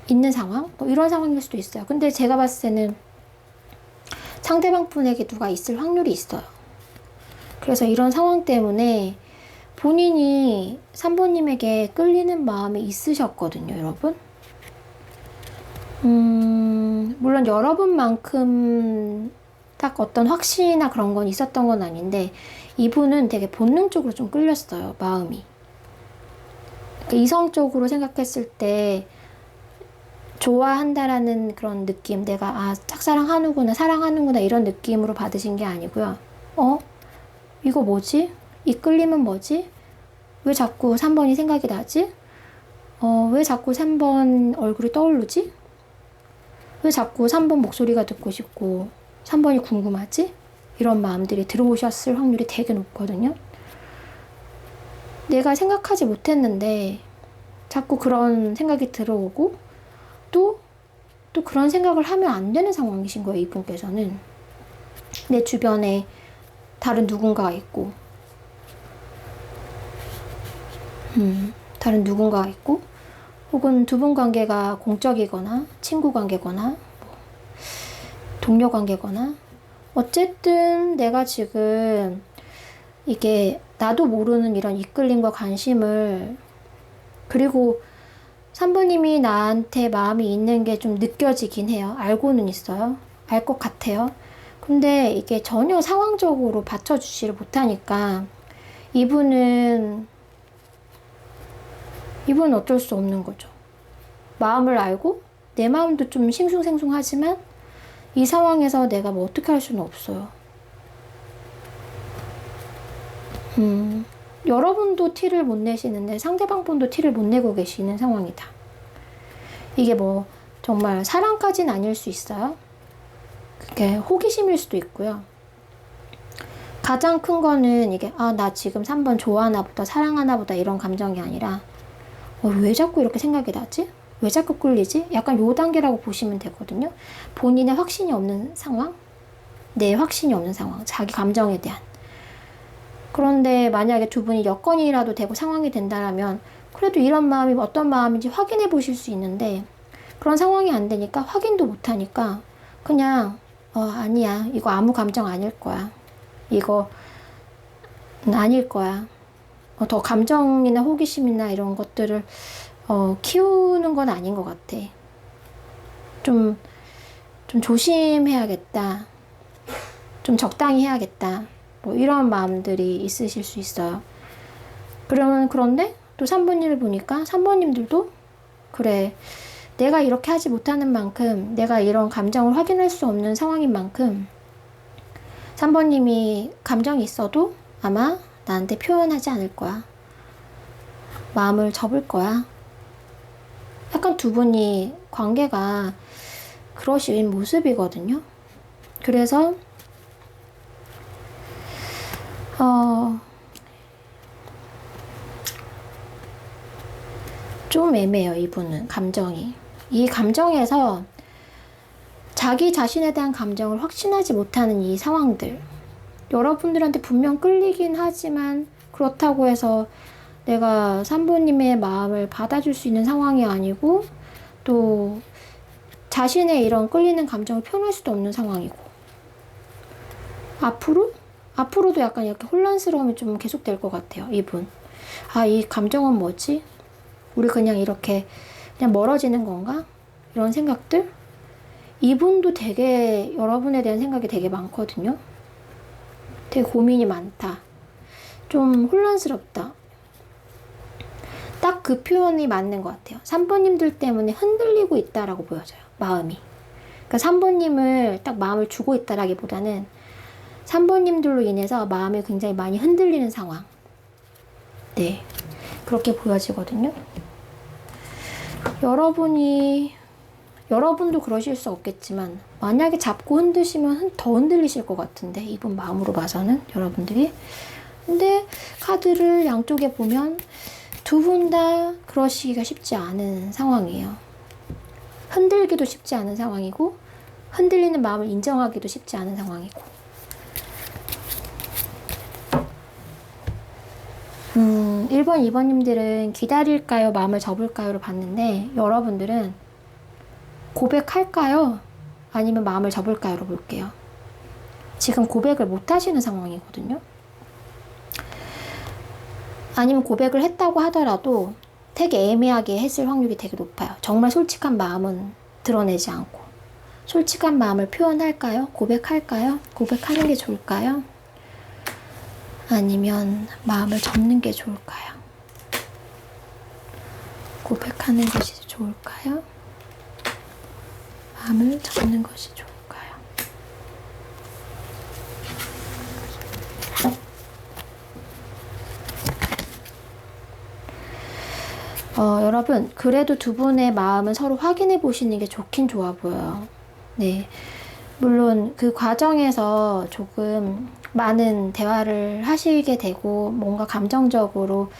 있는 상황, 뭐 이런 상황일 수도 있어요. 근데 제가 봤을 때는 상대방 분에게 누가 있을 확률이 있어요. 그래서 이런 상황 때문에 본인이 3번님에게 끌리는 마음이 있으셨거든요, 여러분. 물론 여러분만큼 딱 어떤 확신이나 그런 건 있었던 건 아닌데 이분은 되게 본능적으로 좀 끌렸어요, 마음이. 그러니까 이성적으로 생각했을 때 좋아한다라는 그런 느낌, 내가 짝사랑하는구나, 사랑하는구나 이런 느낌으로 받으신 게 아니고요. 이거 뭐지? 이 끌림은 뭐지? 왜 자꾸 3번이 생각이 나지? 왜 자꾸 3번 얼굴이 떠오르지? 왜 자꾸 3번 목소리가 듣고 싶고 3번이 궁금하지? 이런 마음들이 들어오셨을 확률이 되게 높거든요. 내가 생각하지 못했는데 자꾸 그런 생각이 들어오고 또 그런 생각을 하면 안 되는 상황이신 거예요, 이분께서는. 내 주변에 다른 누군가가 있고 다른 누군가가 있고 혹은 두 분 관계가 공적이거나 친구 관계거나 뭐 동료 관계거나 어쨌든 내가 지금 이게 나도 모르는 이런 이끌림과 관심을 그리고 3번님이 나한테 마음이 있는 게 좀 느껴지긴 해요. 알고는 있어요. 알 것 같아요. 근데 이게 전혀 상황적으로 받쳐주지를 못하니까 이분은 어쩔 수 없는 거죠. 마음을 알고 내 마음도 좀 싱숭생숭하지만 이 상황에서 내가 뭐 어떻게 할 수는 없어요. 여러분도 티를 못 내시는데 상대방 분도 티를 못 내고 계시는 상황이다. 이게 뭐 정말 사랑까지는 아닐 수 있어요. 그게 호기심일 수도 있고요. 가장 큰 거는 이게 나 지금 3번 좋아하나 보다, 사랑하나 보다 이런 감정이 아니라 왜 자꾸 이렇게 생각이 나지? 왜 자꾸 끌리지? 약간 요 단계라고 보시면 되거든요. 본인의 확신이 없는 상황, 내 확신이 없는 상황, 자기 감정에 대한. 그런데 만약에 두 분이 여건이라도 되고 상황이 된다면 그래도 이런 마음이 어떤 마음인지 확인해 보실 수 있는데 그런 상황이 안 되니까 확인도 못 하니까 그냥 아니야, 이거 아무 감정 아닐 거야, 이거 아닐 거야, 더 감정이나 호기심이나 이런 것들을 키우는 건 아닌 것 같아, 좀 조심해야겠다, 좀 적당히 해야겠다, 뭐 이런 마음들이 있으실 수 있어요. 그런데 또 3번님을 보니까 3번님들도 그래, 내가 이렇게 하지 못하는 만큼, 내가 이런 감정을 확인할 수 없는 상황인 만큼 3번님이 감정이 있어도 아마 나한테 표현하지 않을 거야, 마음을 접을 거야. 약간 두 분이 관계가 그러신 모습이거든요. 그래서 좀 애매해요, 이분은 감정이. 이 감정에서 자기 자신에 대한 감정을 확신하지 못하는 이 상황들, 여러분들한테 분명 끌리긴 하지만 그렇다고 해서 내가 3번님의 마음을 받아줄 수 있는 상황이 아니고 또 자신의 이런 끌리는 감정을 표현할 수도 없는 상황이고 앞으로 앞으로도 약간 이렇게 혼란스러움이 좀 계속될 것 같아요. 이분. 아, 이 감정은 뭐지? 우리 그냥 이렇게 그냥 멀어지는 건가? 이런 생각들? 이분도 되게 여러분에 대한 생각이 되게 많거든요. 되게 고민이 많다. 좀 혼란스럽다. 딱 그 표현이 맞는 것 같아요. 3번님들 때문에 흔들리고 있다라고 보여져요. 마음이. 그러니까 3번님을 딱 마음을 주고 있다라기보다는 3번님들로 인해서 마음이 굉장히 많이 흔들리는 상황. 네. 그렇게 보여지거든요. 여러분도 그러실 수 없겠지만, 만약에 잡고 흔드시면 더 흔들리실 것 같은데, 이분 마음으로 봐서는, 여러분들이. 근데 카드를 양쪽에 보면 두 분 다 그러시기가 쉽지 않은 상황이에요. 흔들기도 쉽지 않은 상황이고, 흔들리는 마음을 인정하기도 쉽지 않은 상황이고. 1번, 2번님들은 기다릴까요? 마음을 접을까요?를 봤는데, 여러분들은 고백할까요? 아니면 마음을 접을까요?로 볼게요. 지금 고백을 못 하시는 상황이거든요. 아니면 고백을 했다고 하더라도 되게 애매하게 했을 확률이 되게 높아요. 정말 솔직한 마음은 드러내지 않고. 솔직한 마음을 표현할까요? 고백할까요? 고백하는 게 좋을까요? 아니면 마음을 접는 게 좋을까요? 고백하는 것이 좋을까요? 마음을 접는 것이 좋을까요? 여러분, 그래도 두 분의 마음은 서로 확인해 보시는 게 좋긴 좋아 보여요. 네. 물론 그 과정에서 조금 많은 대화를 하시게 되고 뭔가 감정적으로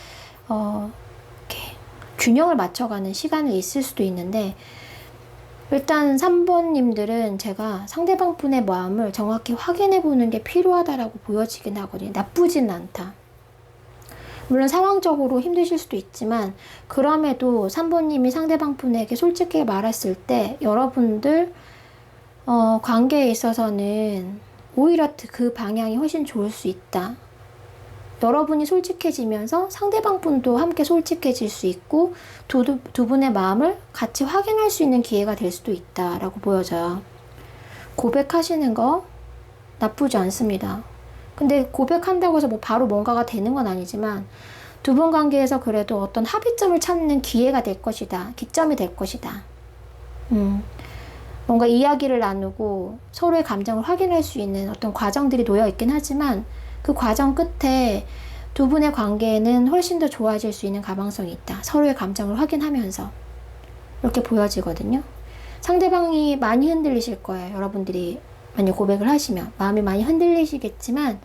이렇게 균형을 맞춰가는 시간이 있을 수도 있는데, 일단 3번님들은 제가 상대방 분의 마음을 정확히 확인해 보는 게 필요하다라고 보여지긴 하거든요. 나쁘진 않다. 물론 상황적으로 힘드실 수도 있지만, 그럼에도 3번님이 상대방 분에게 솔직하게 말했을 때 여러분들 관계에 있어서는 오히려 그 방향이 훨씬 좋을 수 있다. 여러분이 솔직해지면서 상대방 분도 함께 솔직해질 수 있고, 두 분의 마음을 같이 확인할 수 있는 기회가 될 수도 있다라고 보여져요. 고백하시는 거 나쁘지 않습니다. 근데 고백한다고 해서 뭐 바로 뭔가가 되는 건 아니지만, 두 분 관계에서 그래도 어떤 합의점을 찾는 기회가 될 것이다. 기점이 될 것이다. 뭔가 이야기를 나누고 서로의 감정을 확인할 수 있는 어떤 과정들이 놓여 있긴 하지만, 그 과정 끝에 두 분의 관계는 훨씬 더 좋아질 수 있는 가망성이 있다. 서로의 감정을 확인하면서. 이렇게 보여지거든요. 상대방이 많이 흔들리실 거예요. 여러분들이 만약 고백을 하시면 마음이 많이 흔들리시겠지만,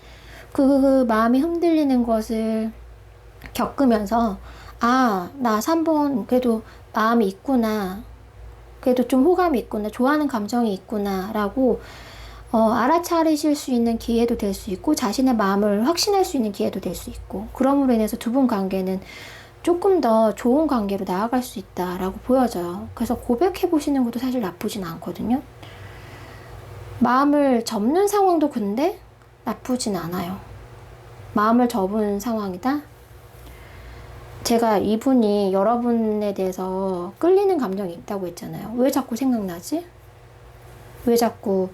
그 마음이 흔들리는 것을 겪으면서, 아, 나 3번 그래도 마음이 있구나, 그래도 좀 호감이 있구나, 좋아하는 감정이 있구나 라고 알아차리실 수 있는 기회도 될 수 있고, 자신의 마음을 확신할 수 있는 기회도 될 수 있고, 그럼으로 인해서 두 분 관계는 조금 더 좋은 관계로 나아갈 수 있다라고 보여져요. 그래서 고백해 보시는 것도 사실 나쁘진 않거든요. 마음을 접는 상황도 근데 나쁘진 않아요. 마음을 접은 상황이다? 제가 이분이 여러분에 대해서 끌리는 감정이 있다고 했잖아요. 왜 자꾸 생각나지? 왜 자꾸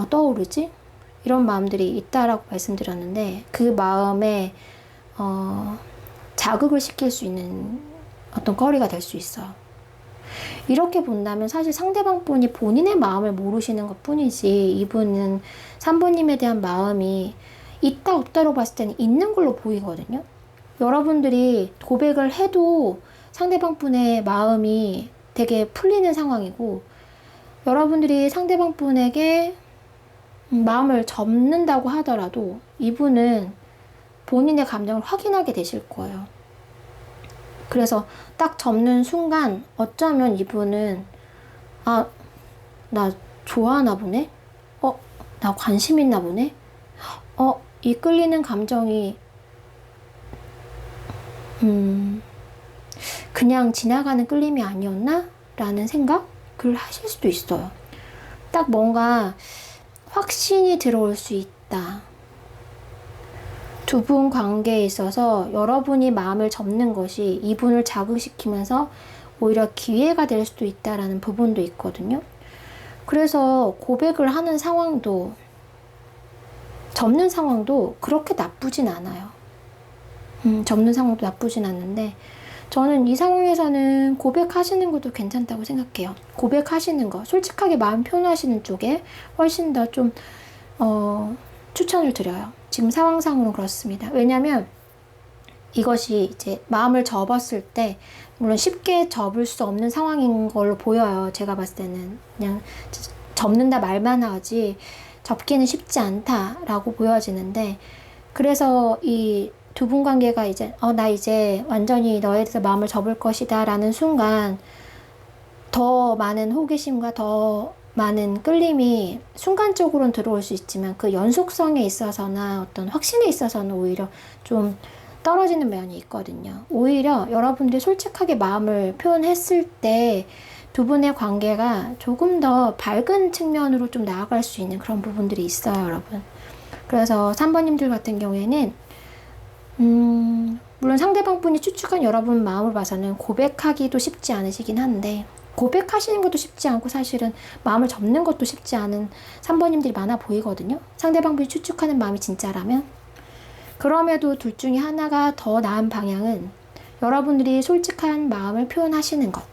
떠오르지? 이런 마음들이 있다라고 말씀드렸는데, 그 마음에 자극을 시킬 수 있는 어떤 거리가 될 수 있어요. 이렇게 본다면 사실 상대방 분이 본인의 마음을 모르시는 것 뿐이지, 이분은 3번님에 대한 마음이 있다 없다로 봤을 때는 있는 걸로 보이거든요. 여러분들이 고백을 해도 상대방 분의 마음이 되게 풀리는 상황이고, 여러분들이 상대방 분에게 마음을 접는다고 하더라도 이분은 본인의 감정을 확인하게 되실 거예요. 그래서 딱 접는 순간 어쩌면 이분은, 아, 나 좋아하나 보네? 나 관심 있나 보네? 이 끌리는 감정이 그냥 지나가는 끌림이 아니었나? 라는 생각을 하실 수도 있어요. 딱 뭔가 확신이 들어올 수 있다. 두 분 관계에 있어서 여러분이 마음을 접는 것이 이분을 자극시키면서 오히려 기회가 될 수도 있다라는 부분도 있거든요. 그래서 고백을 하는 상황도, 접는 상황도 그렇게 나쁘진 않아요. 접는 상황도 나쁘진 않는데, 저는 이 상황에서는 고백하시는 것도 괜찮다고 생각해요. 고백하시는 거, 솔직하게 마음 표현하시는 쪽에 훨씬 더 좀, 추천을 드려요. 지금 상황상으로 그렇습니다. 왜냐면 이것이 이제 마음을 접었을 때, 물론 쉽게 접을 수 없는 상황인 걸로 보여요. 제가 봤을 때는. 그냥 접는다 말만 하지, 접기는 쉽지 않다라고 보여지는데, 그래서 이 두 분 관계가 이제 나 이제 완전히 너에 대해서 마음을 접을 것이다 라는 순간 더 많은 호기심과 더 많은 끌림이 순간적으로는 들어올 수 있지만 그 연속성에 있어서나 어떤 확신에 있어서는 오히려 좀 떨어지는 면이 있거든요. 오히려 여러분들이 솔직하게 마음을 표현했을 때 두 분의 관계가 조금 더 밝은 측면으로 좀 나아갈 수 있는 그런 부분들이 있어요, 여러분. 그래서 3번님들 같은 경우에는 물론 상대방 분이 추측한 여러분 마음을 봐서는 고백하기도 쉽지 않으시긴 한데, 고백하시는 것도 쉽지 않고 사실은 마음을 접는 것도 쉽지 않은 3번님들이 많아 보이거든요. 상대방 분이 추측하는 마음이 진짜라면. 그럼에도 둘 중에 하나가 더 나은 방향은 여러분들이 솔직한 마음을 표현하시는 것.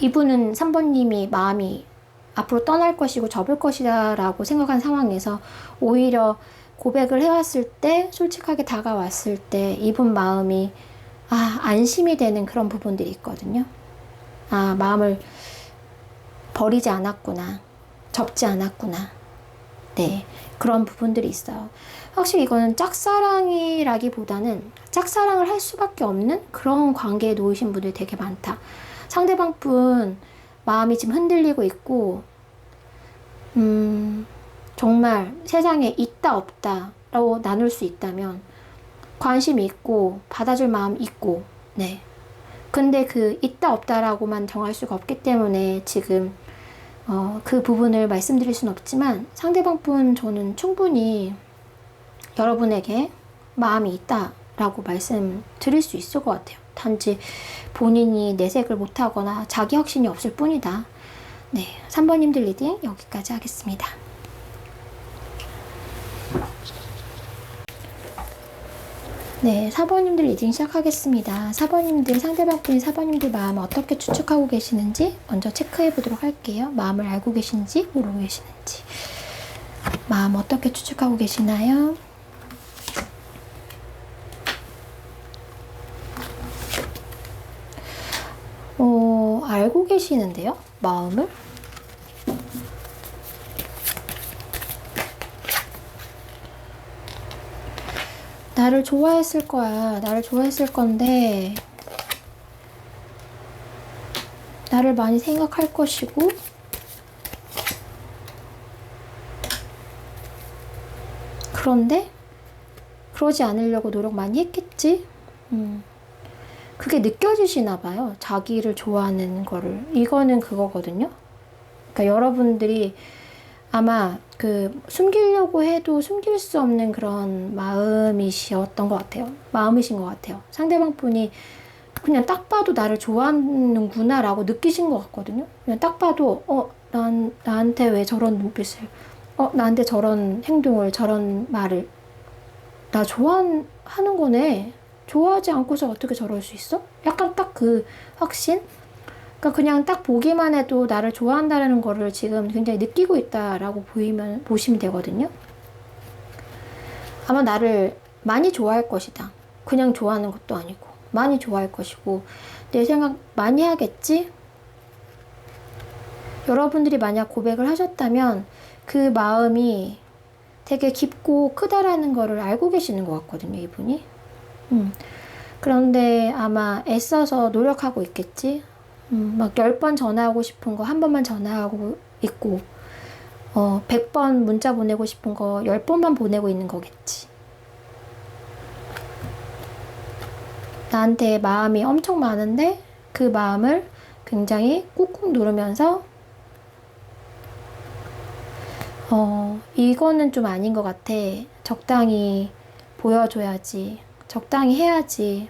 이분은 3번님이 마음이 앞으로 떠날 것이고 접을 것이다 라고 생각한 상황에서 오히려 고백을 해왔을 때, 솔직하게 다가왔을 때 이분 마음이 안심이 되는 그런 부분들이 있거든요. 마음을 버리지 않았구나, 접지 않았구나. 네, 그런 부분들이 있어요. 확실히 이거는 짝사랑이라기보다는 짝사랑을 할 수밖에 없는 그런 관계에 놓이신 분들이 되게 많다. 상대방 분 마음이 지금 흔들리고 있고, 정말 세상에 있다 없다 라고 나눌 수 있다면 관심이 있고 받아줄 마음 있고, 네. 근데 그 있다 없다라고만 정할 수가 없기 때문에 지금 그 부분을 말씀드릴 수는 없지만, 상대방 분 저는 충분히 여러분에게 마음이 있다라고 말씀드릴 수 있을 것 같아요. 단지 본인이 내색을 못하거나 자기 확신이 없을 뿐이다. 네, 3번님들 리딩 여기까지 하겠습니다. 네, 4번님들 리딩 시작하겠습니다. 4번님들, 상대방 분이 4번님들 마음 어떻게 추측하고 계시는지 먼저 체크해 보도록 할게요. 마음을 알고 계신지 모르고 계시는지. 마음 어떻게 추측하고 계시나요? 알고 계시는데요? 마음을? 나를 좋아했을 거야. 나를 좋아했을 건데 나를 많이 생각할 것이고, 그런데 그러지 않으려고 노력 많이 했겠지? 그게 느껴지시나 봐요. 자기를 좋아하는 거를. 이거는 그거거든요. 그러니까 여러분들이 아마 숨기려고 해도 숨길 수 없는 그런 마음이셨던 것 같아요. 마음이신 것 같아요. 상대방 분이 그냥 딱 봐도 나를 좋아하는구나 라고 느끼신 것 같거든요. 그냥 딱 봐도 나한테 왜 저런 눈빛을, 나한테 저런 행동을, 저런 말을, 나 좋아하는 거네. 좋아하지 않고서 어떻게 저럴 수 있어? 약간 딱 그 확신? 그러니까 그냥 딱 보기만 해도 나를 좋아한다는 거를 지금 굉장히 느끼고 있다라고 보시면 되거든요. 아마 나를 많이 좋아할 것이다. 그냥 좋아하는 것도 아니고 많이 좋아할 것이고, 내 생각 많이 하겠지? 여러분들이 만약 고백을 하셨다면 그 마음이 되게 깊고 크다라는 거를 알고 계시는 것 같거든요, 이분이. 그런데 아마 애써서 노력하고 있겠지? 막 10번 전화하고 싶은 거 한 번만 전화하고 있고, 100번 문자 보내고 싶은 거 10번만 보내고 있는 거겠지. 나한테 마음이 엄청 많은데 그 마음을 굉장히 꾹꾹 누르면서 이거는 좀 아닌 것 같아. 적당히 보여줘야지. 적당히 해야지.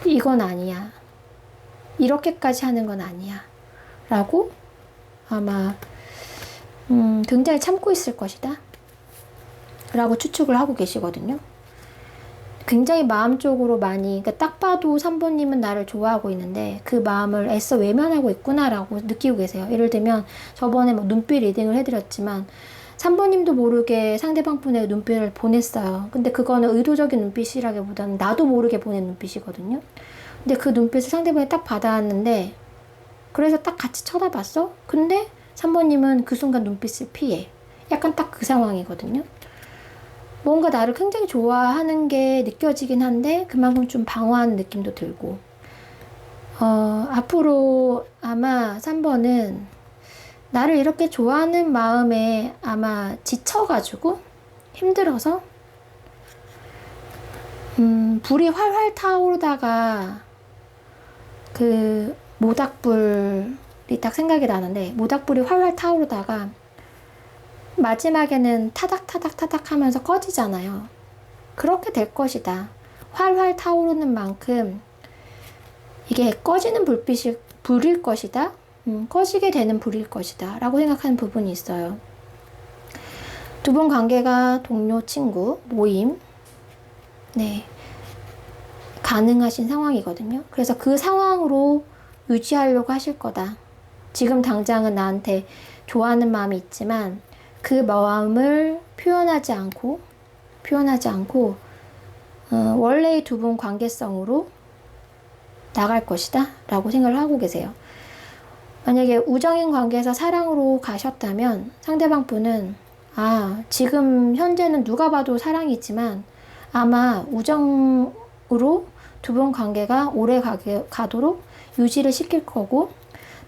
이건 아니야. 이렇게까지 하는 건 아니야. 라고 아마 굉장히 참고 있을 것이다. 라고 추측을 하고 계시거든요. 굉장히 마음적으로 많이, 그러니까 딱 봐도 3번님은 나를 좋아하고 있는데 그 마음을 애써 외면하고 있구나라고 느끼고 계세요. 예를 들면 저번에 뭐 눈빛 리딩을 해드렸지만 3번님도 모르게 상대방 분의 눈빛을 보냈어요. 근데 그거는 의도적인 눈빛이라기보다는 나도 모르게 보낸 눈빛이거든요. 근데 그 눈빛을 상대방이 딱 받아왔는데 그래서 딱 같이 쳐다봤어? 근데 3번님은 그 순간 눈빛을 피해. 약간 딱 그 상황이거든요. 뭔가 나를 굉장히 좋아하는 게 느껴지긴 한데 그만큼 좀 방어하는 느낌도 들고 앞으로 아마 3번은 나를 이렇게 좋아하는 마음에 아마 지쳐가지고 힘들어서 불이 활활 타오르다가 그 모닥불이 딱 생각이 나는데 모닥불이 활활 타오르다가 마지막에는 타닥타닥타닥 하면서 꺼지잖아요. 그렇게 될 것이다. 활활 타오르는 만큼 이게 꺼지는 불빛이 불일 것이다. 꺼지게 되는 불일 것이다. 라고 생각하는 부분이 있어요. 두 분 관계가 동료, 친구, 모임, 네, 가능하신 상황이거든요. 그래서 그 상황으로 유지하려고 하실 거다. 지금 당장은 나한테 좋아하는 마음이 있지만 그 마음을 표현하지 않고 원래의 두 분 관계성으로 나갈 것이다 라고 생각을 하고 계세요. 만약에 우정인 관계에서 사랑으로 가셨다면 상대방 분은 지금 현재는 누가 봐도 사랑이지만 아마 우정으로 두 분 관계가 오래 가도록 유지를 시킬 거고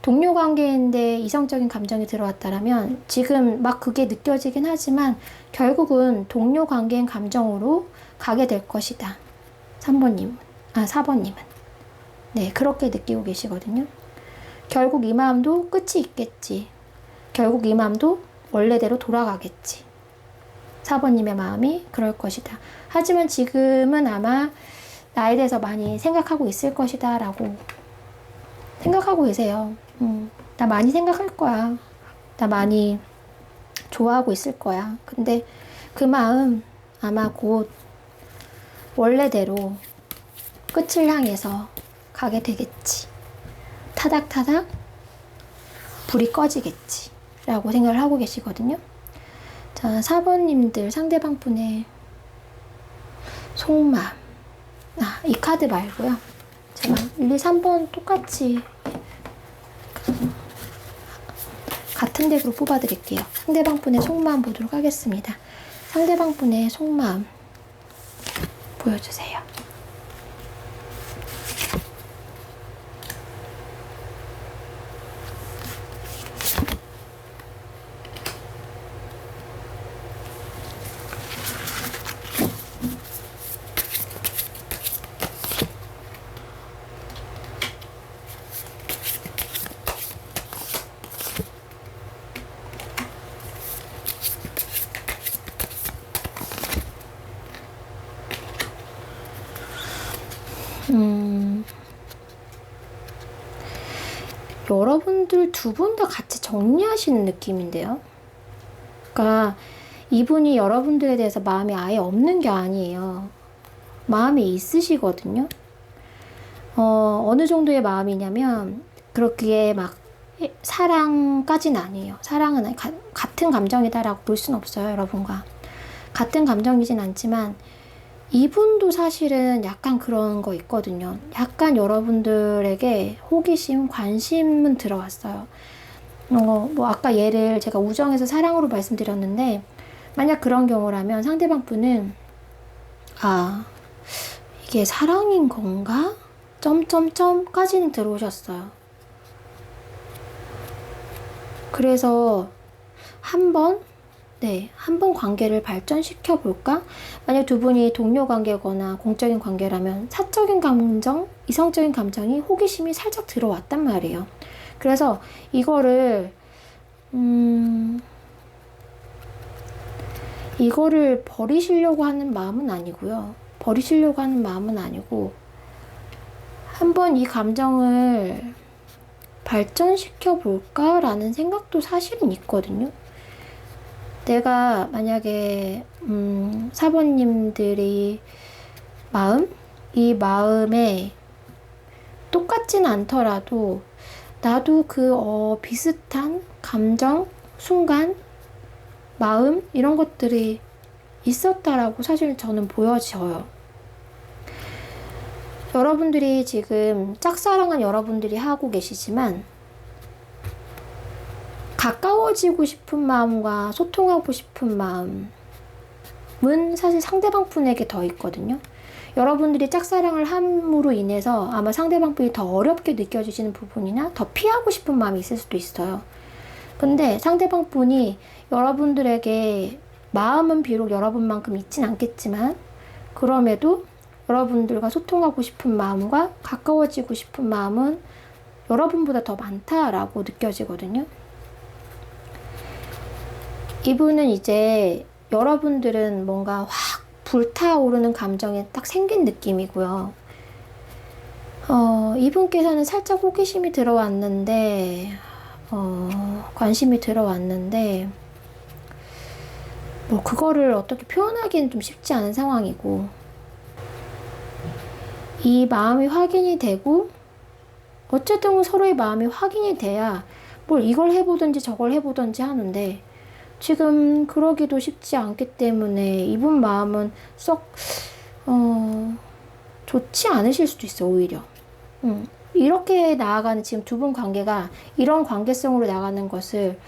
동료 관계인데 이성적인 감정이 들어왔다라면 지금 막 그게 느껴지긴 하지만 결국은 동료 관계인 감정으로 가게 될 것이다. 4번님은. 네, 그렇게 느끼고 계시거든요. 결국 이 마음도 끝이 있겠지. 결국 이 마음도 원래대로 돌아가겠지. 4번님의 마음이 그럴 것이다. 하지만 지금은 아마 나에 대해서 많이 생각하고 있을 것이다 라고 생각하고 계세요. 나 많이 생각할 거야. 나 많이 좋아하고 있을 거야. 근데 그 마음 아마 곧 원래대로 끝을 향해서 가게 되겠지. 타닥타닥 불이 꺼지겠지. 라고 생각을 하고 계시거든요. 자, 4번님들 상대방 분의 속마음. 이 카드 말고요. 제가 1, 2, 3번 똑같이 같은 덱으로 뽑아드릴게요. 상대방 분의 속마음 보도록 하겠습니다. 상대방 분의 속마음 보여주세요. 여러분들 두 분 다 같이 정리하시는 느낌인데요. 그러니까 이분이 여러분들에 대해서 마음이 아예 없는 게 아니에요. 마음이 있으시거든요. 어느 정도의 마음이냐면 그렇게 막 사랑까지는 아니에요. 사랑은 같은 감정이다라고 볼 수는 없어요. 여러분과 같은 감정이진 않지만 이분도 사실은 약간 그런 거 있거든요. 약간 여러분들에게 호기심, 관심은 들어왔어요. 뭐 아까 예를 제가 우정에서 사랑으로 말씀드렸는데 만약 그런 경우라면 상대방 분은 이게 사랑인 건가? 점점점까지는 들어오셨어요. 그래서 한번 관계를 발전시켜 볼까? 만약 두 분이 동료 관계거나 공적인 관계라면 사적인 감정, 이성적인 감정이 호기심이 살짝 들어왔단 말이에요. 그래서 이거를 이거를 버리시려고 하는 마음은 아니고요. 버리시려고 하는 마음은 아니고, 한번 이 감정을 발전시켜 볼까라는 생각도 사실은 있거든요. 내가 만약에 사모님들이 이 마음에 똑같진 않더라도 나도 그 비슷한 감정, 순간, 마음 이런 것들이 있었다라고 사실 저는 보여져요. 여러분들이 지금 짝사랑은 여러분들이 하고 계시지만 가까워지고 싶은 마음과 소통하고 싶은 마음은 사실 상대방 분에게 더 있거든요. 여러분들이 짝사랑을 함으로 인해서 아마 상대방 분이 더 어렵게 느껴지시는 부분이나 더 피하고 싶은 마음이 있을 수도 있어요. 근데 상대방 분이 여러분들에게 마음은 비록 여러분만큼 있진 않겠지만 그럼에도 여러분들과 소통하고 싶은 마음과 가까워지고 싶은 마음은 여러분보다 더 많다라고 느껴지거든요. 이분은 이제 여러분들은 뭔가 확 불타오르는 감정이 딱 생긴 느낌이고요. 이분께서는 살짝 호기심이 들어왔는데, 관심이 들어왔는데, 뭐 그거를 어떻게 표현하기는 좀 쉽지 않은 상황이고, 이 마음이 확인이 되고 어쨌든 서로의 마음이 확인이 돼야 뭘 이걸 해보든지 저걸 해보든지 하는데 지금 그러기도 쉽지 않기 때문에 이분 마음은 썩 좋지 않으실 수도 있어. 오히려 이렇게 나아가는 지금 두 분 관계가 이런 관계성으로 나가는 것을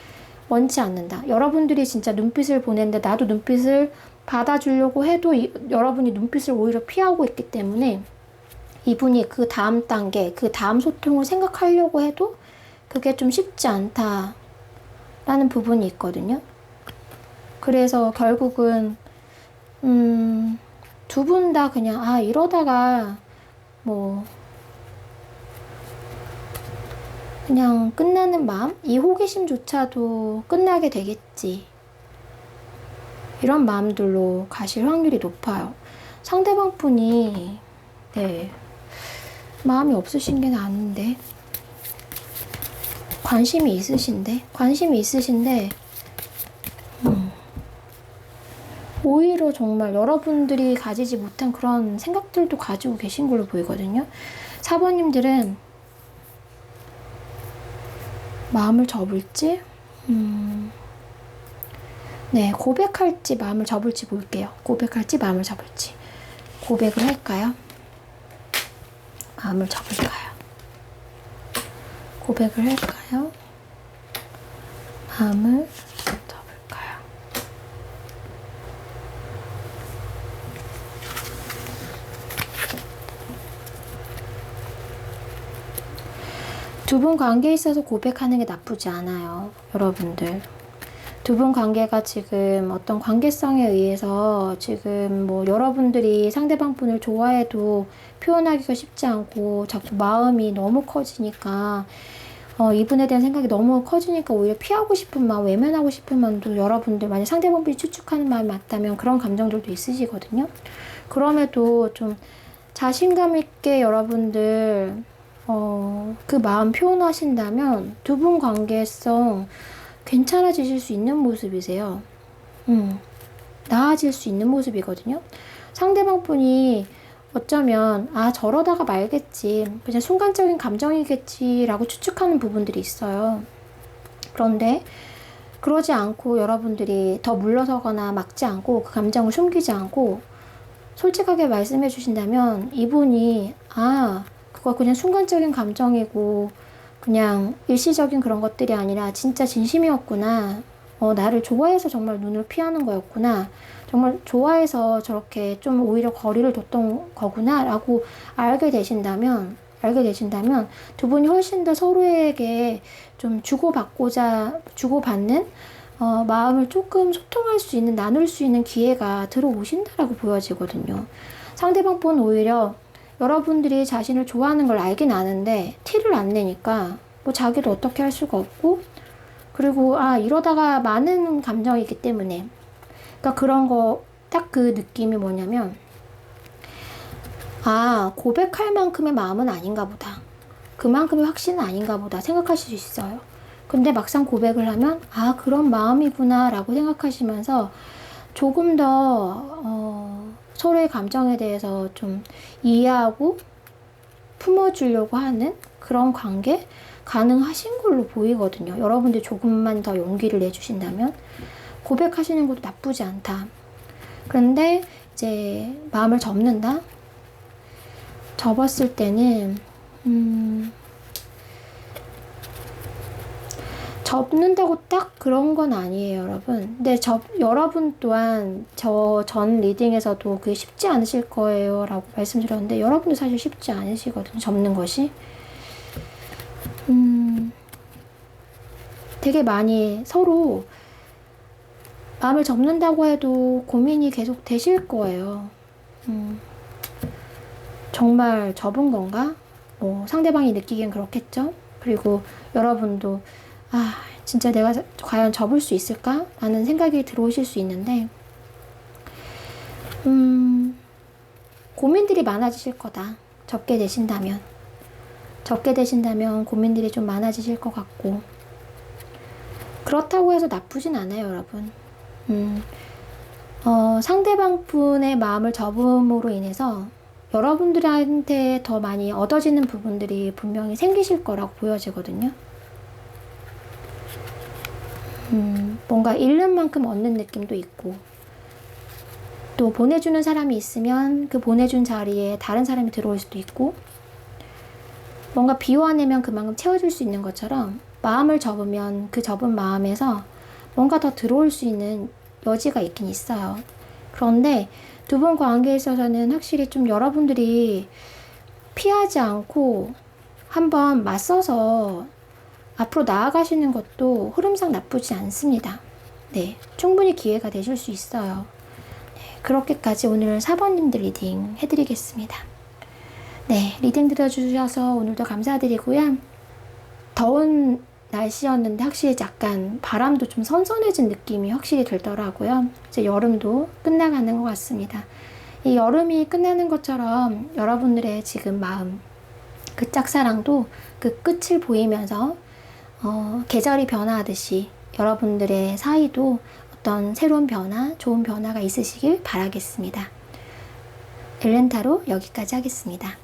원치 않는다. 여러분들이 진짜 눈빛을 보내는데 나도 눈빛을 받아주려고 해도 여러분이 눈빛을 오히려 피하고 있기 때문에 이분이 그 다음 단계, 그 다음 소통을 생각하려고 해도 그게 좀 쉽지 않다라는 부분이 있거든요. 그래서 결국은 두 분 다 그냥 이러다가 뭐 그냥 끝나는 마음? 이 호기심조차도 끝나게 되겠지. 이런 마음들로 가실 확률이 높아요. 상대방 분이 마음이 없으신 게 아닌데 관심이 있으신데 오히려 정말 여러분들이 가지지 못한 그런 생각들도 가지고 계신 걸로 보이거든요. 사모님들은 마음을 접을지 고백할지 마음을 접을지 볼게요. 고백할지 마음을 접을지. 고백을 할까요? 마음을 접을까요? 고백을 할까요? 마음을 접을까요? 두 분 관계에 있어서 고백하는 게 나쁘지 않아요. 여러분들. 두 분 관계가 지금 어떤 관계성에 의해서 지금 뭐 여러분들이 상대방 분을 좋아해도 표현하기가 쉽지 않고 자꾸 마음이 너무 커지니까 이분에 대한 생각이 너무 커지니까 오히려 피하고 싶은 마음, 외면하고 싶은 마음도 여러분들 만약 상대방 분이 추측하는 마음이 맞다면 그런 감정들도 있으시거든요. 그럼에도 좀 자신감 있게 여러분들 그 마음 표현하신다면 두 분 관계성 괜찮아지실 수 있는 모습이세요. 나아질 수 있는 모습이거든요. 상대방 분이 어쩌면 저러다가 말겠지, 그냥 순간적인 감정이겠지 라고 추측하는 부분들이 있어요. 그런데 그러지 않고 여러분들이 더 물러서거나 막지 않고 그 감정을 숨기지 않고 솔직하게 말씀해 주신다면 이분이 그거 그냥 순간적인 감정이고 그냥 일시적인 그런 것들이 아니라 진짜 진심이었구나. 나를 좋아해서 정말 눈을 피하는 거였구나. 정말 좋아해서 저렇게 좀 오히려 거리를 뒀던 거구나 라고 알게 되신다면 두 분이 훨씬 더 서로에게 좀 주고받는 마음을 조금 소통할 수 있는, 나눌 수 있는 기회가 들어오신다라고 보여지거든요. 상대방 분 오히려 여러분들이 자신을 좋아하는 걸 알긴 아는데 티를 안 내니까 뭐 자기도 어떻게 할 수가 없고, 그리고 이러다가 많은 감정이기 때문에, 그러니까 그런 거 딱 그 느낌이 뭐냐면, 아, 고백할 만큼의 마음은 아닌가 보다. 그만큼의 확신은 아닌가 보다 생각하실 수 있어요. 근데 막상 고백을 하면, 아, 그런 마음이구나 라고 생각하시면서 조금 더 서로의 감정에 대해서 좀 이해하고 품어주려고 하는 그런 관계 가능하신 걸로 보이거든요. 여러분들 조금만 더 용기를 내주신다면 고백하시는 것도 나쁘지 않다. 그런데 이제 마음을 접는다? 접었을 때는 접는다고 딱 그런 건 아니에요, 여러분. 근데 여러분 또한 저 전 리딩에서도 그게 쉽지 않으실 거예요 라고 말씀드렸는데, 여러분도 사실 쉽지 않으시거든요, 접는 것이. 되게 많이 서로 마음을 접는다고 해도 고민이 계속 되실 거예요. 정말 접은 건가? 뭐 상대방이 느끼기엔 그렇겠죠. 그리고 여러분도 아, 진짜 내가 과연 접을 수 있을까? 라는 생각이 들어오실 수 있는데, 고민들이 많아지실 거다. 접게 되신다면 고민들이 좀 많아지실 것 같고, 그렇다고 해서 나쁘진 않아요, 여러분. 상대방 분의 마음을 접음으로 인해서 여러분들한테 더 많이 얻어지는 부분들이 분명히 생기실 거라고 보여지거든요. 뭔가 잃는 만큼 얻는 느낌도 있고, 또 보내주는 사람이 있으면 그 보내준 자리에 다른 사람이 들어올 수도 있고, 뭔가 비워내면 그만큼 채워줄 수 있는 것처럼 마음을 접으면 그 접은 마음에서 뭔가 더 들어올 수 있는 여지가 있긴 있어요. 그런데 두 분 관계에 있어서는 확실히 좀 여러분들이 피하지 않고 한번 맞서서 앞으로 나아가시는 것도 흐름상 나쁘지 않습니다. 네, 충분히 기회가 되실 수 있어요. 네, 그렇게까지 오늘 4번님들 리딩 해드리겠습니다. 네, 리딩 들어주셔서 오늘도 감사드리고요. 더운 날씨였는데 확실히 약간 바람도 좀 선선해진 느낌이 확실히 들더라고요. 이제 여름도 끝나가는 것 같습니다. 이 여름이 끝나는 것처럼 여러분들의 지금 마음, 그 짝사랑도 그 끝을 보이면서 계절이 변화하듯이 여러분들의 사이도 어떤 새로운 변화, 좋은 변화가 있으시길 바라겠습니다. 엘렌타로 여기까지 하겠습니다.